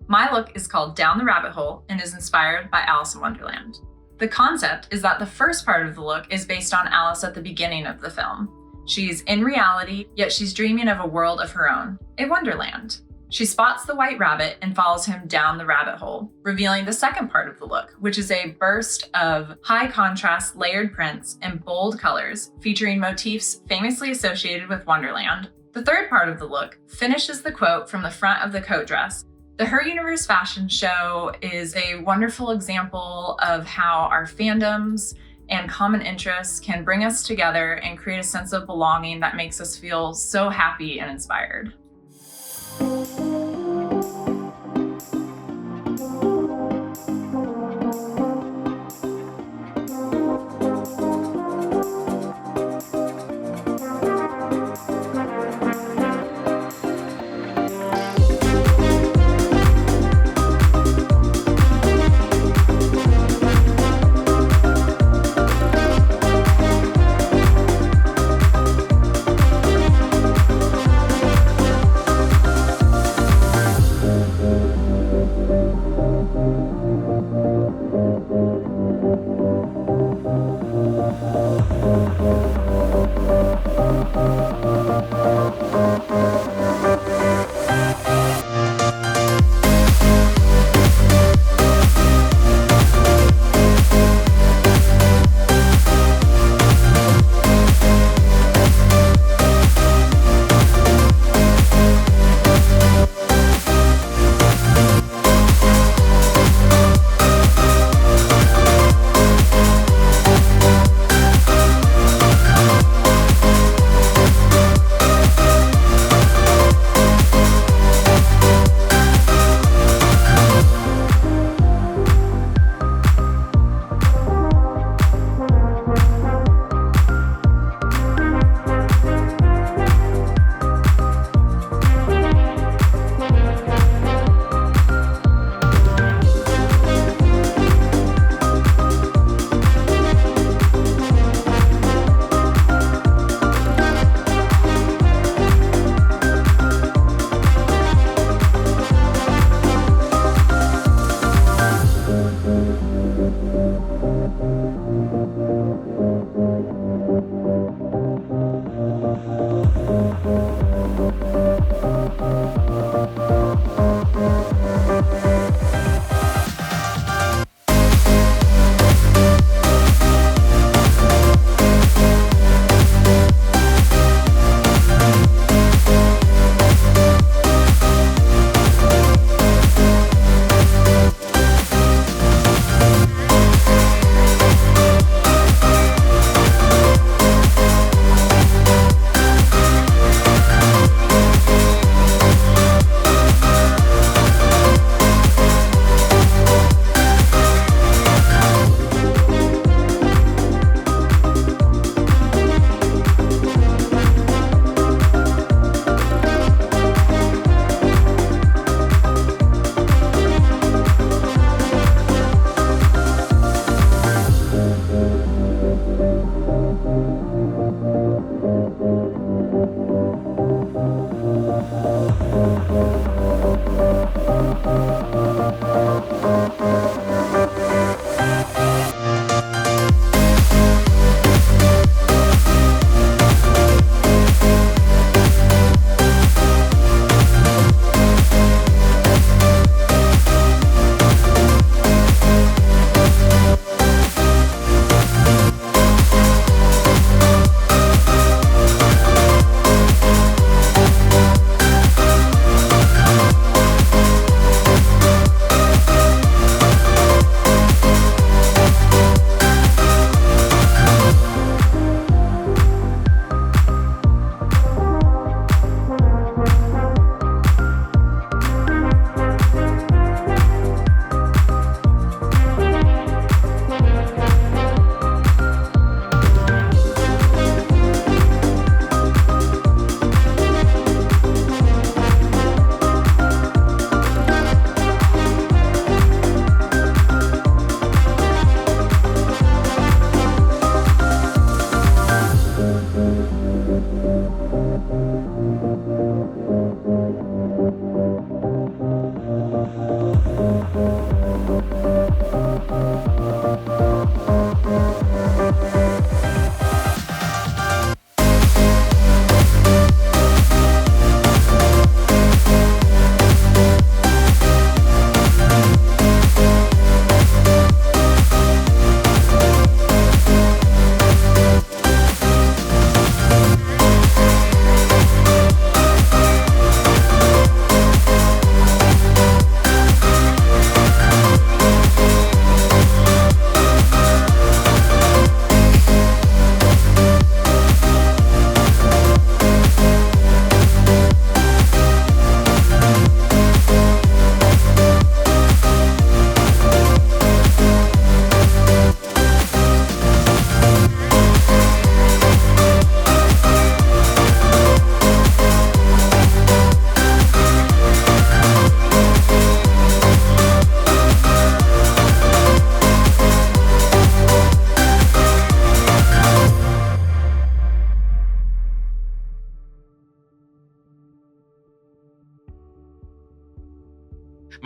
My look is called Down the Rabbit Hole and is inspired by Alice in Wonderland. The concept is that the first part of the look is based on Alice at the beginning of the film. She's in reality, yet she's dreaming of a world of her own, a wonderland. She spots the white rabbit and follows him down the rabbit hole, revealing the second part of the look, which is a burst of high contrast layered prints and bold colors featuring motifs famously associated with Wonderland. The third part of the look finishes the quote from the front of the coat dress. The Her Universe fashion show is a wonderful example of how our fandoms and common interests can bring us together and create a sense of belonging that makes us feel so happy and inspired.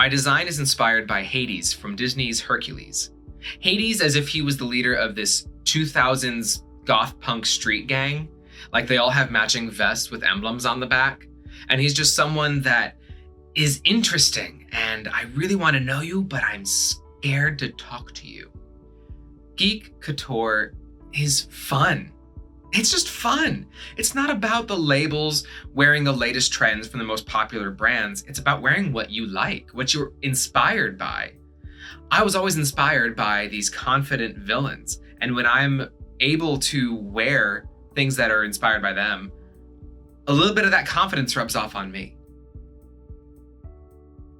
My design is inspired by Hades from Disney's Hercules. Hades as if he was the leader of this 2000s goth punk street gang. Like they all have matching vests with emblems on the back. And he's just someone that is interesting and I really want to know you, but I'm scared to talk to you. Geek Couture is fun. It's just fun. It's not about the labels, wearing the latest trends from the most popular brands. It's about wearing what you like, what you're inspired by. I was always inspired by these confident villains. And when I'm able to wear things that are inspired by them, a little bit of that confidence rubs off on me.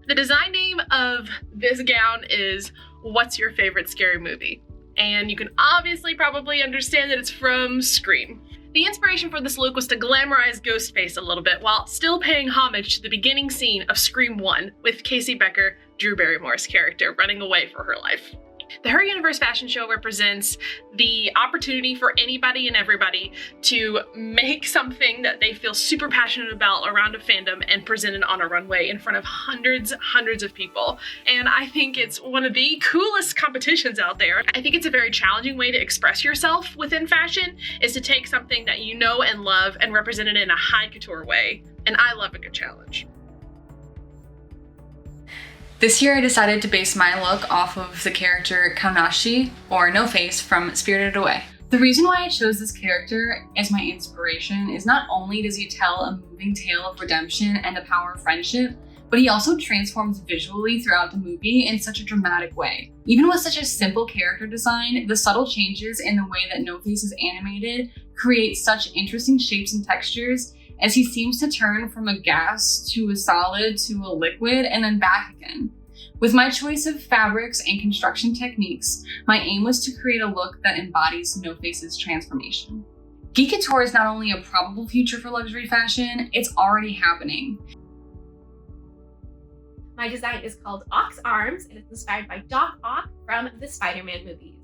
The design name of this gown is What's Your Favorite Scary Movie? And you can obviously probably understand that it's from Scream. The inspiration for this look was to glamorize Ghostface a little bit while still paying homage to the beginning scene of Scream 1 with Casey Becker, Drew Barrymore's character, running away for her life. The Her Universe fashion show represents the opportunity for anybody and everybody to make something that they feel super passionate about around a fandom and present it on a runway in front of hundreds of people. And I think it's one of the coolest competitions out there. I think it's a very challenging way to express yourself within fashion, is to take something that you know and love and represent it in a high couture way. And I love a good challenge. This year I decided to base my look off of the character Kaunashi, or No Face, from Spirited Away. The reason why I chose this character as my inspiration is not only does he tell a moving tale of redemption and the power of friendship, but he also transforms visually throughout the movie in such a dramatic way. Even with such a simple character design, the subtle changes in the way that No Face is animated create such interesting shapes and textures, as he seems to turn from a gas to a solid to a liquid and then back again. With my choice of fabrics and construction techniques, my aim was to create a look that embodies No Face's transformation. Geek Couture is not only a probable future for luxury fashion, it's already happening. My design is called Ock's Arms, and it's inspired by Doc Ock from the Spider-Man movies.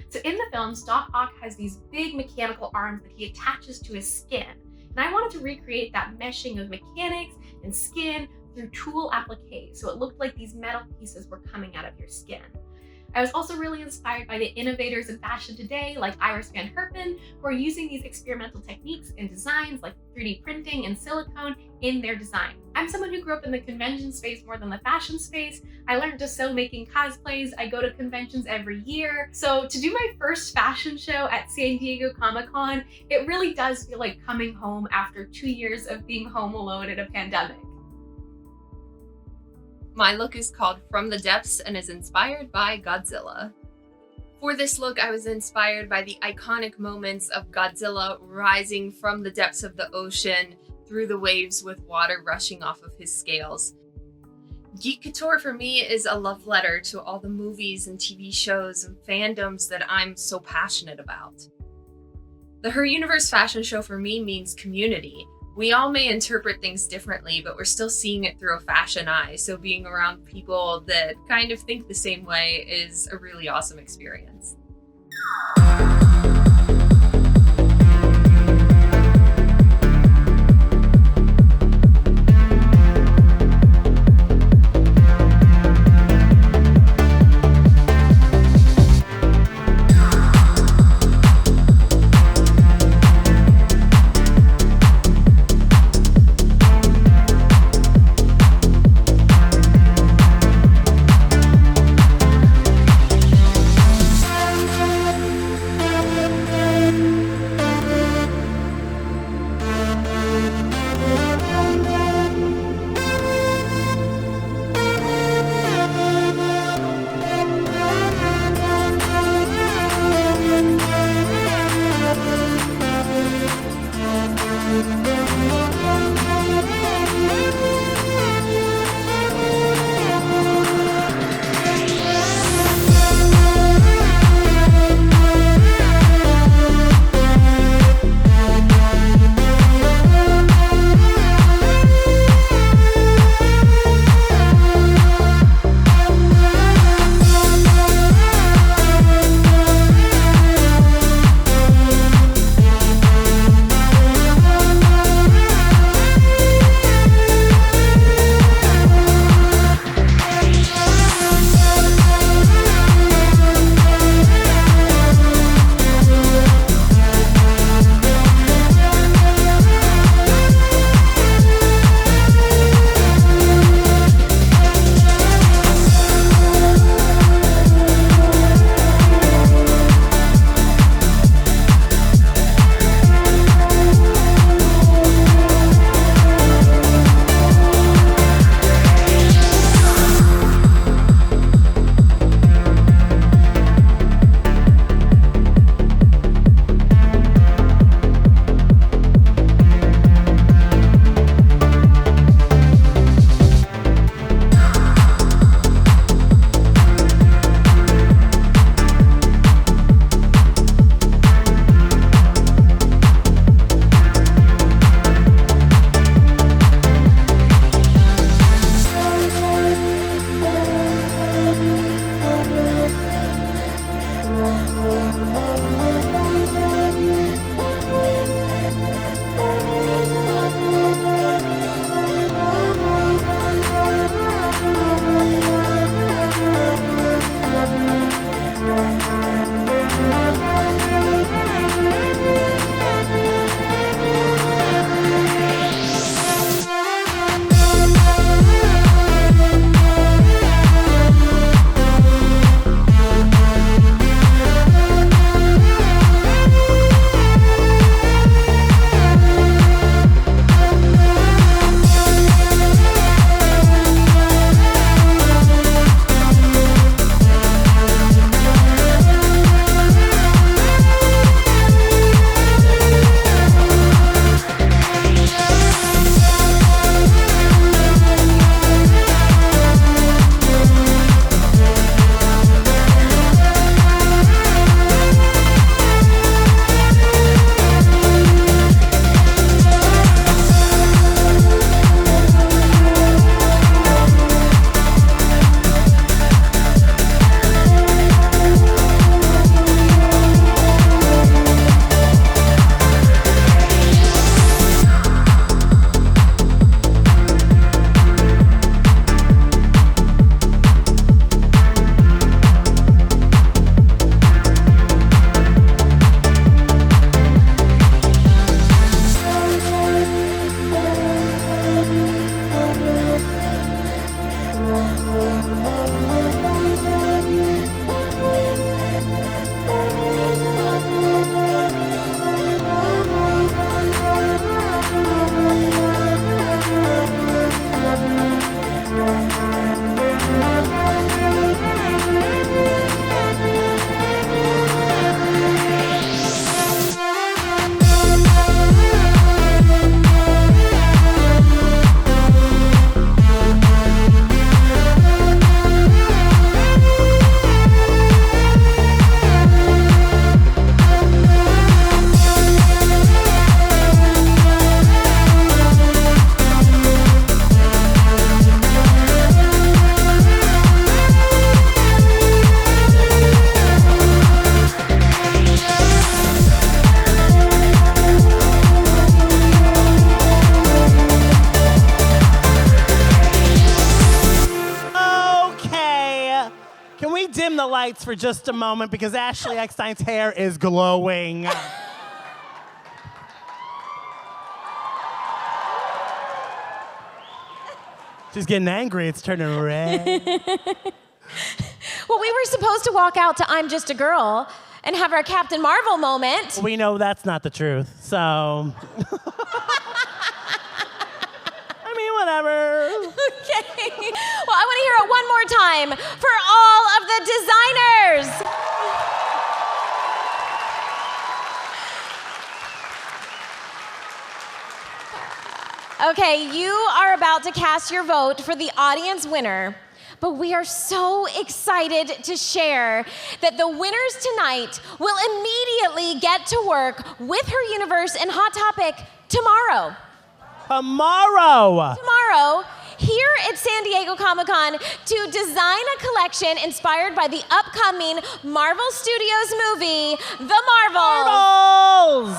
So in the films, Doc Ock has these big mechanical arms that he attaches to his skin. And I wanted to recreate that meshing of mechanics and skin through tool applique, so it looked like these metal pieces were coming out of your skin. I was also really inspired by the innovators in fashion today, like Iris Van Herpen, who are using these experimental techniques and designs like 3D printing and silicone in their design. I'm someone who grew up in the convention space more than the fashion space. I learned to sew making cosplays. I go to conventions every year. So to do my first fashion show at San Diego Comic-Con, it really does feel like coming home after 2 years of being home alone in a pandemic. My look is called From the Depths and is inspired by Godzilla. For this look, I was inspired by the iconic moments of Godzilla rising from the depths of the ocean through the waves with water rushing off of his scales. Geek Couture for me is a love letter to all the movies and TV shows and fandoms that I'm so passionate about. The Her Universe fashion show for me means community. We all may interpret things differently, but we're still seeing it through a fashion eye, so being around people that kind of think the same way is a really awesome experience. dim the lights for just a moment because Ashley Eckstein's hair is glowing. She's getting angry. It's turning red. Well, we were supposed to walk out to I'm Just a Girl and have our Captain Marvel moment. We know that's not the truth, so... I mean, whatever. Okay. Well, I want to hear it one more time for all of the designers. Okay, you are about to cast your vote for the audience winner, but we are so excited to share that the winners tonight will immediately get to work with Her Universe and Hot Topic tomorrow. Tomorrow, here at San Diego Comic-Con to design a collection inspired by the upcoming Marvel Studios movie, The Marvels.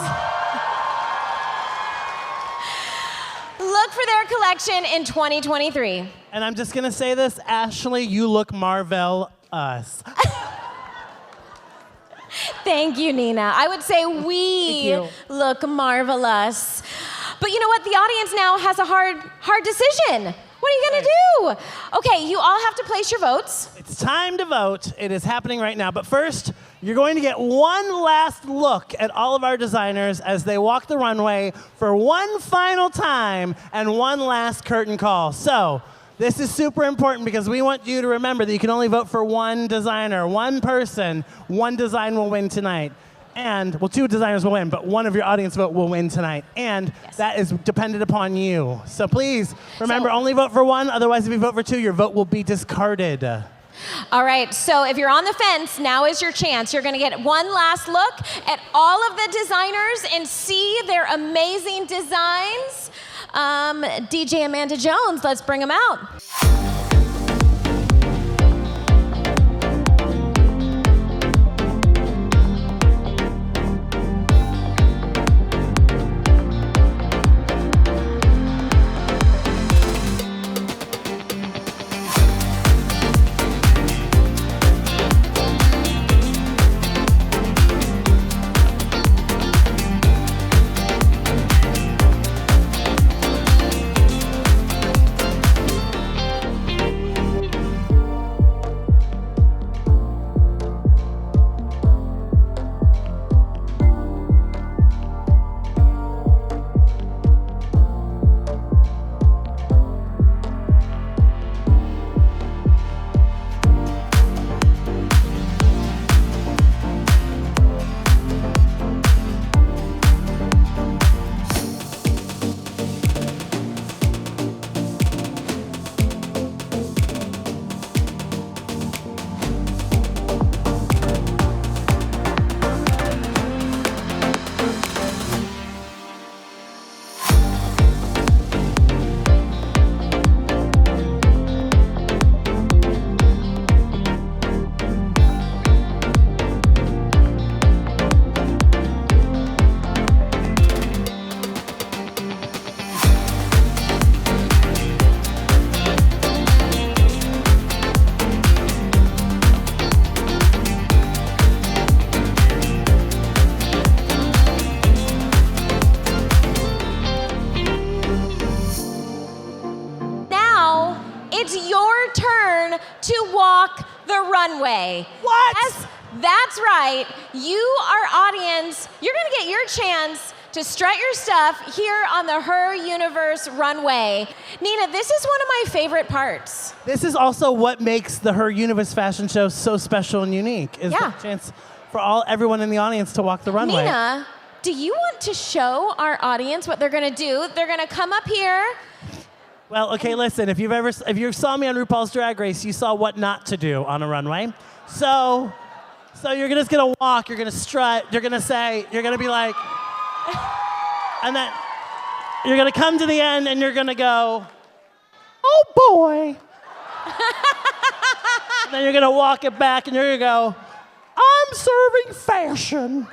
Look for their collection in 2023. And I'm just gonna say this, Ashley, you look Marvel-us. Thank you, Nina. I would say we look marvelous. But you know what? The audience now has a hard decision. What are you gonna do? Okay, you all have to place your votes. It's time to vote. It is happening right now. But first, you're going to get one last look at all of our designers as they walk the runway for one final time and one last curtain call. So, this is super important because we want you to remember that you can only vote for one designer, one person. One design will win tonight. And, well, two designers will win, but one of your audience vote will win tonight. And that is dependent upon you. So please, remember, only vote for one. Otherwise, if you vote for two, your vote will be discarded. All right, so if you're on the fence, now is your chance. You're gonna get one last look at all of the designers and see their amazing designs. DJ Amanda Jones, let's bring them out. Runway. What? Yes, that's right. You, our audience, you're gonna get your chance to strut your stuff here on the Her Universe runway. Nina, this is one of my favorite parts. This is also what makes the Her Universe fashion show so special and unique, is the chance for everyone in the audience to walk the runway. Nina, do you want to show our audience what they're gonna do? They're gonna come up here. Well, okay, listen, if you saw me on RuPaul's Drag Race, you saw what not to do on a runway. So you're just gonna walk, you're gonna strut, you're gonna say, you're gonna be like, and then you're gonna come to the end and you're gonna go, oh boy. And then you're gonna walk it back and you're gonna go, I'm serving fashion.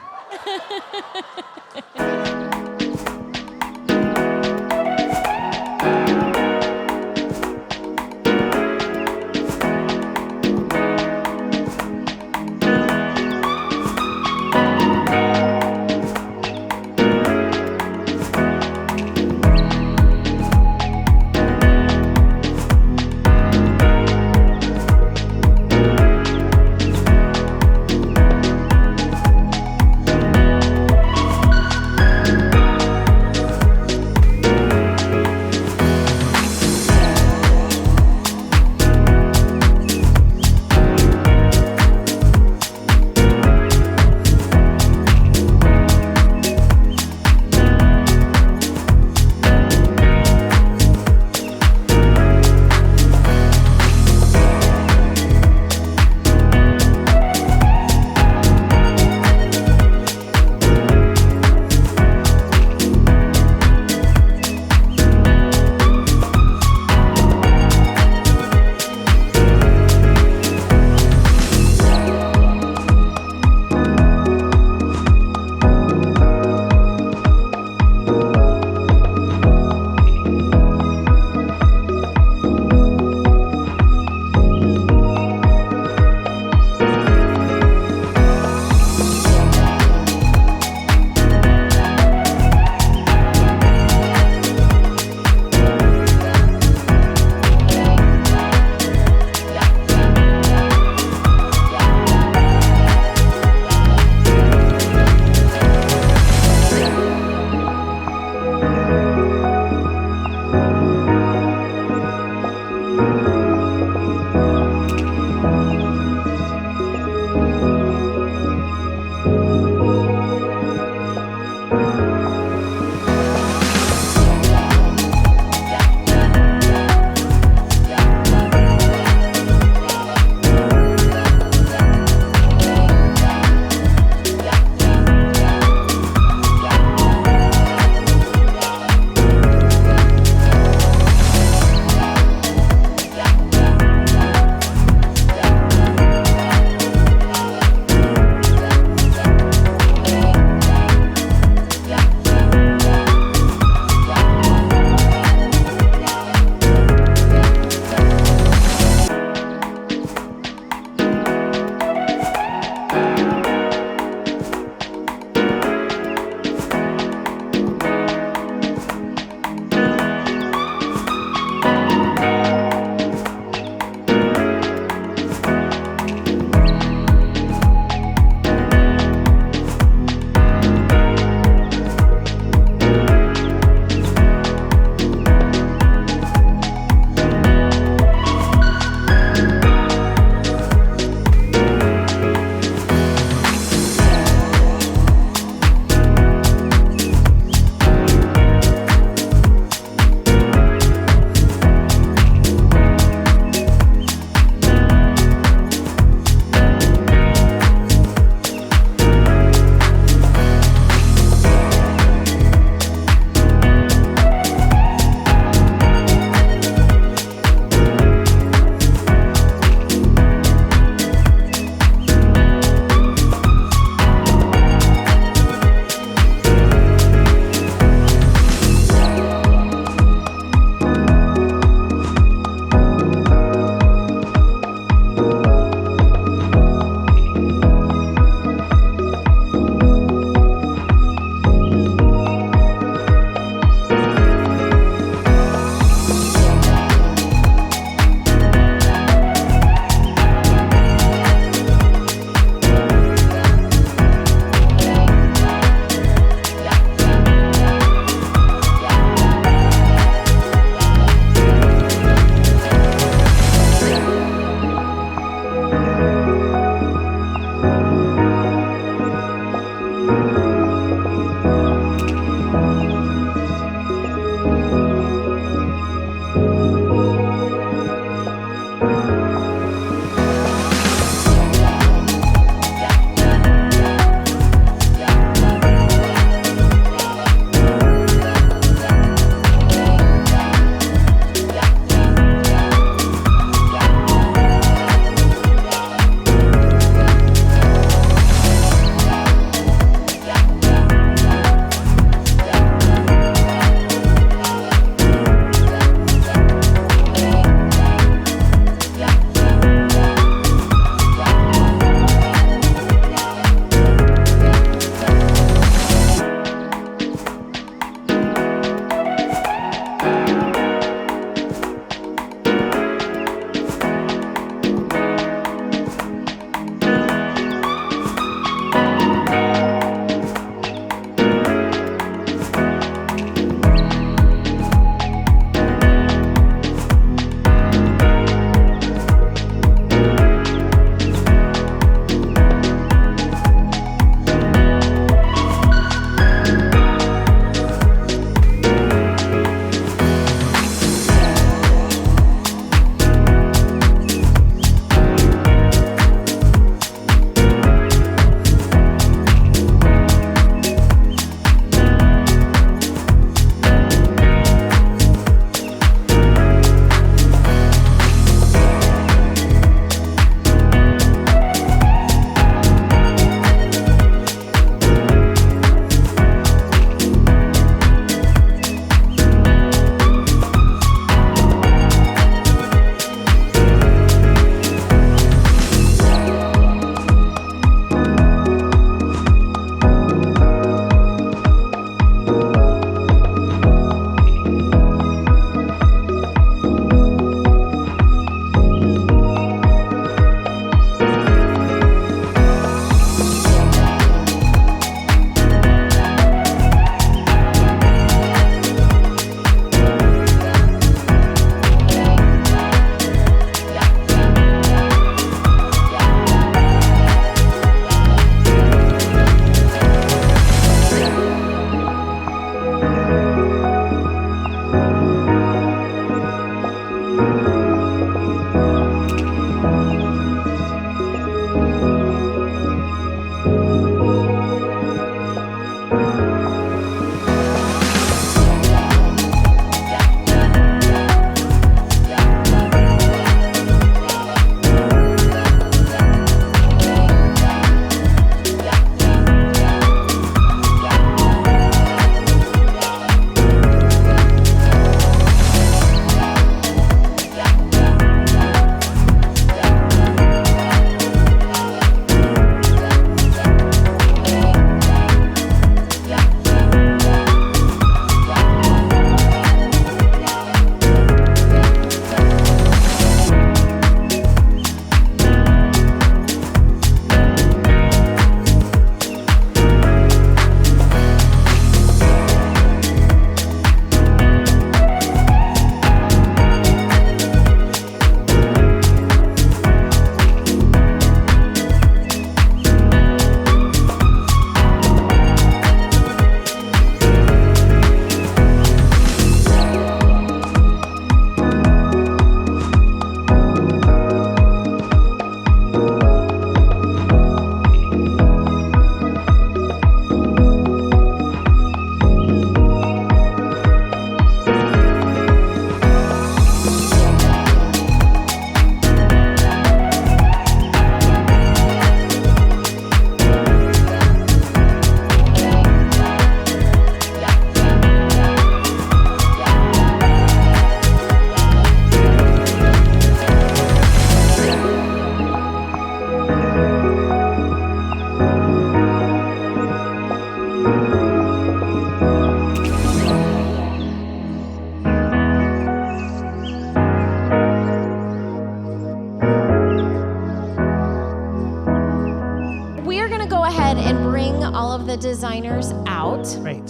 going to go ahead and bring all of the designers out. Great.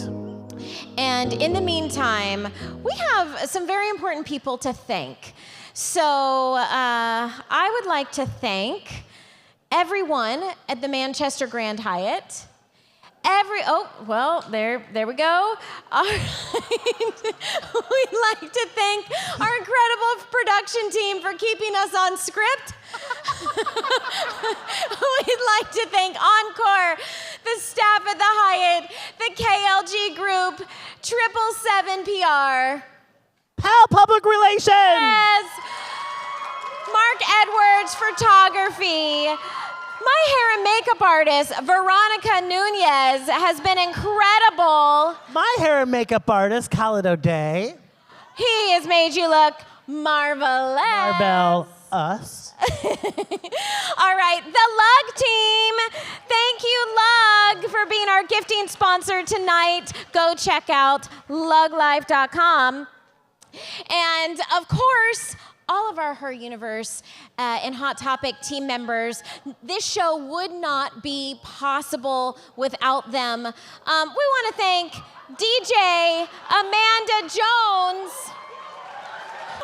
And in the meantime, we have some very important people to thank. So I would like to thank everyone at the Manchester Grand Hyatt. There we go. All right. We'd like to thank our incredible production team for keeping us on script. We'd like to thank Encore, the staff at the Hyatt, the KLG Group, 777 PR. PAL Public Relations. Yes. Mark Edwards Photography. My hair and makeup artist, Veronica Nunez, has been incredible. My hair and makeup artist, Khalid O'Day. He has made you look marvelous. Marvel us. All right, the Lug team. Thank you, Lug, for being our gifting sponsor tonight. Go check out luglife.com. And of course, all of our Her Universe and Hot Topic team members. This show would not be possible without them. We want to thank DJ Amanda Jones.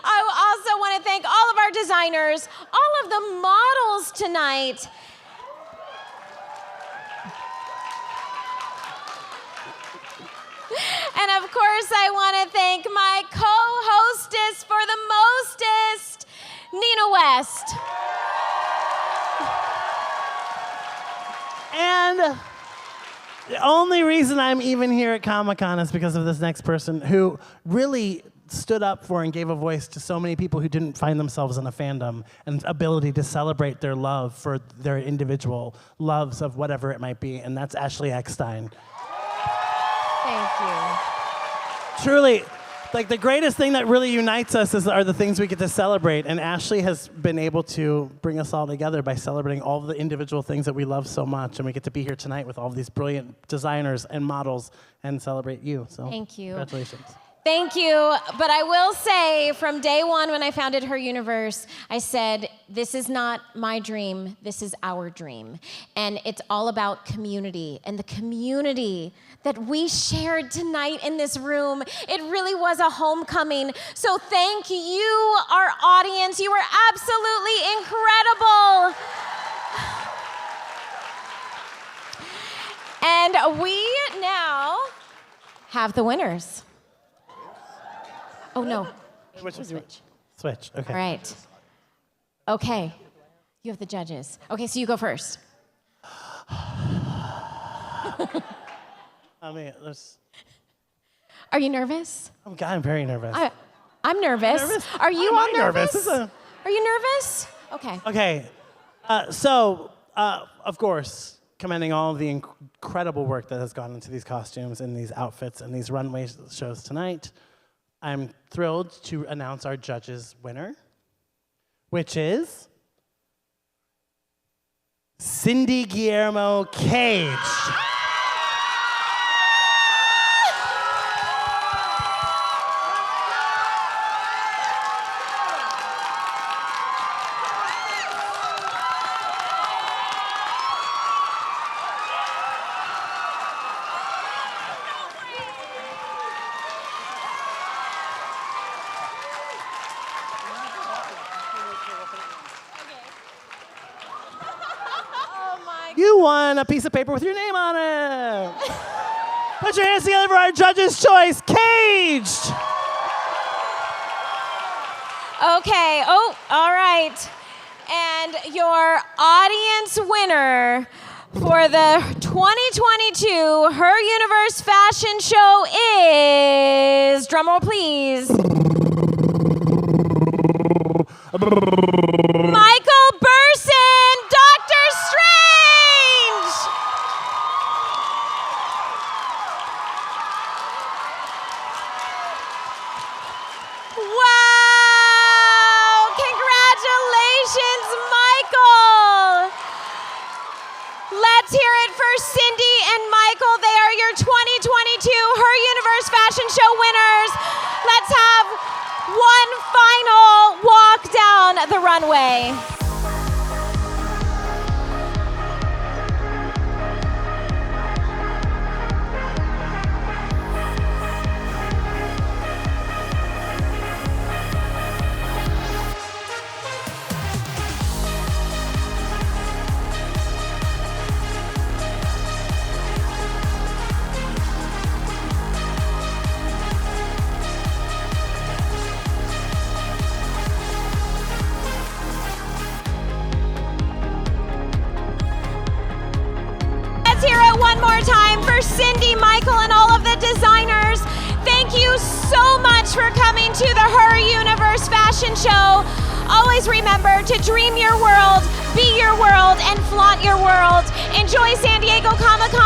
I also want to thank all of our designers, all of the models tonight. And of course, I want to thank my co-hostess for the mostest, Nina West. And the only reason I'm even here at Comic-Con is because of this next person who really stood up for and gave a voice to so many people who didn't find themselves in a fandom and ability to celebrate their love for their individual loves of whatever it might be, and that's Ashley Eckstein. Thank you. Truly, like the greatest thing that really unites us are the things we get to celebrate, and Ashley has been able to bring us all together by celebrating all of the individual things that we love so much, and we get to be here tonight with all of these brilliant designers and models and celebrate you. So thank you. Congratulations. Thank you. But I will say, from day one when I founded Her Universe, I said, this is not my dream, this is our dream. And it's all about community. And the community that we shared tonight in this room, it really was a homecoming. So thank you, our audience. You were absolutely incredible. And we now have the winners. Oh, no. Switch, okay. All right. Okay. You have the judges. Okay, so you go first. I mean, there's... Are you nervous? I'm very nervous. I'm nervous. Nervous? Are you Why all am I nervous? nervous? Are you nervous? Okay. Okay. Of course, commending all of the incredible work that has gone into these costumes and these outfits and these runway shows tonight, I'm thrilled to announce our judges' winner, which is Cindy Guillermo Cage. You won a piece of paper with your name on it. Put your hands together for our judge's choice, Caged. Okay. Oh, all right. And your audience winner for the 2022 Her Universe Fashion Show is, drumroll please, Michael Burson, Dr. Strange. Wow! Congratulations, Michael. Let's hear it for Cindy and Michael. They are your 2022 Her Universe Fashion Show winners. Let's have one final walk down the runway. Cindy, Michael, and all of the designers. Thank you so much for coming to the Her Universe Fashion Show. Always remember to dream your world, be your world, and flaunt your world. Enjoy San Diego Comic-Con.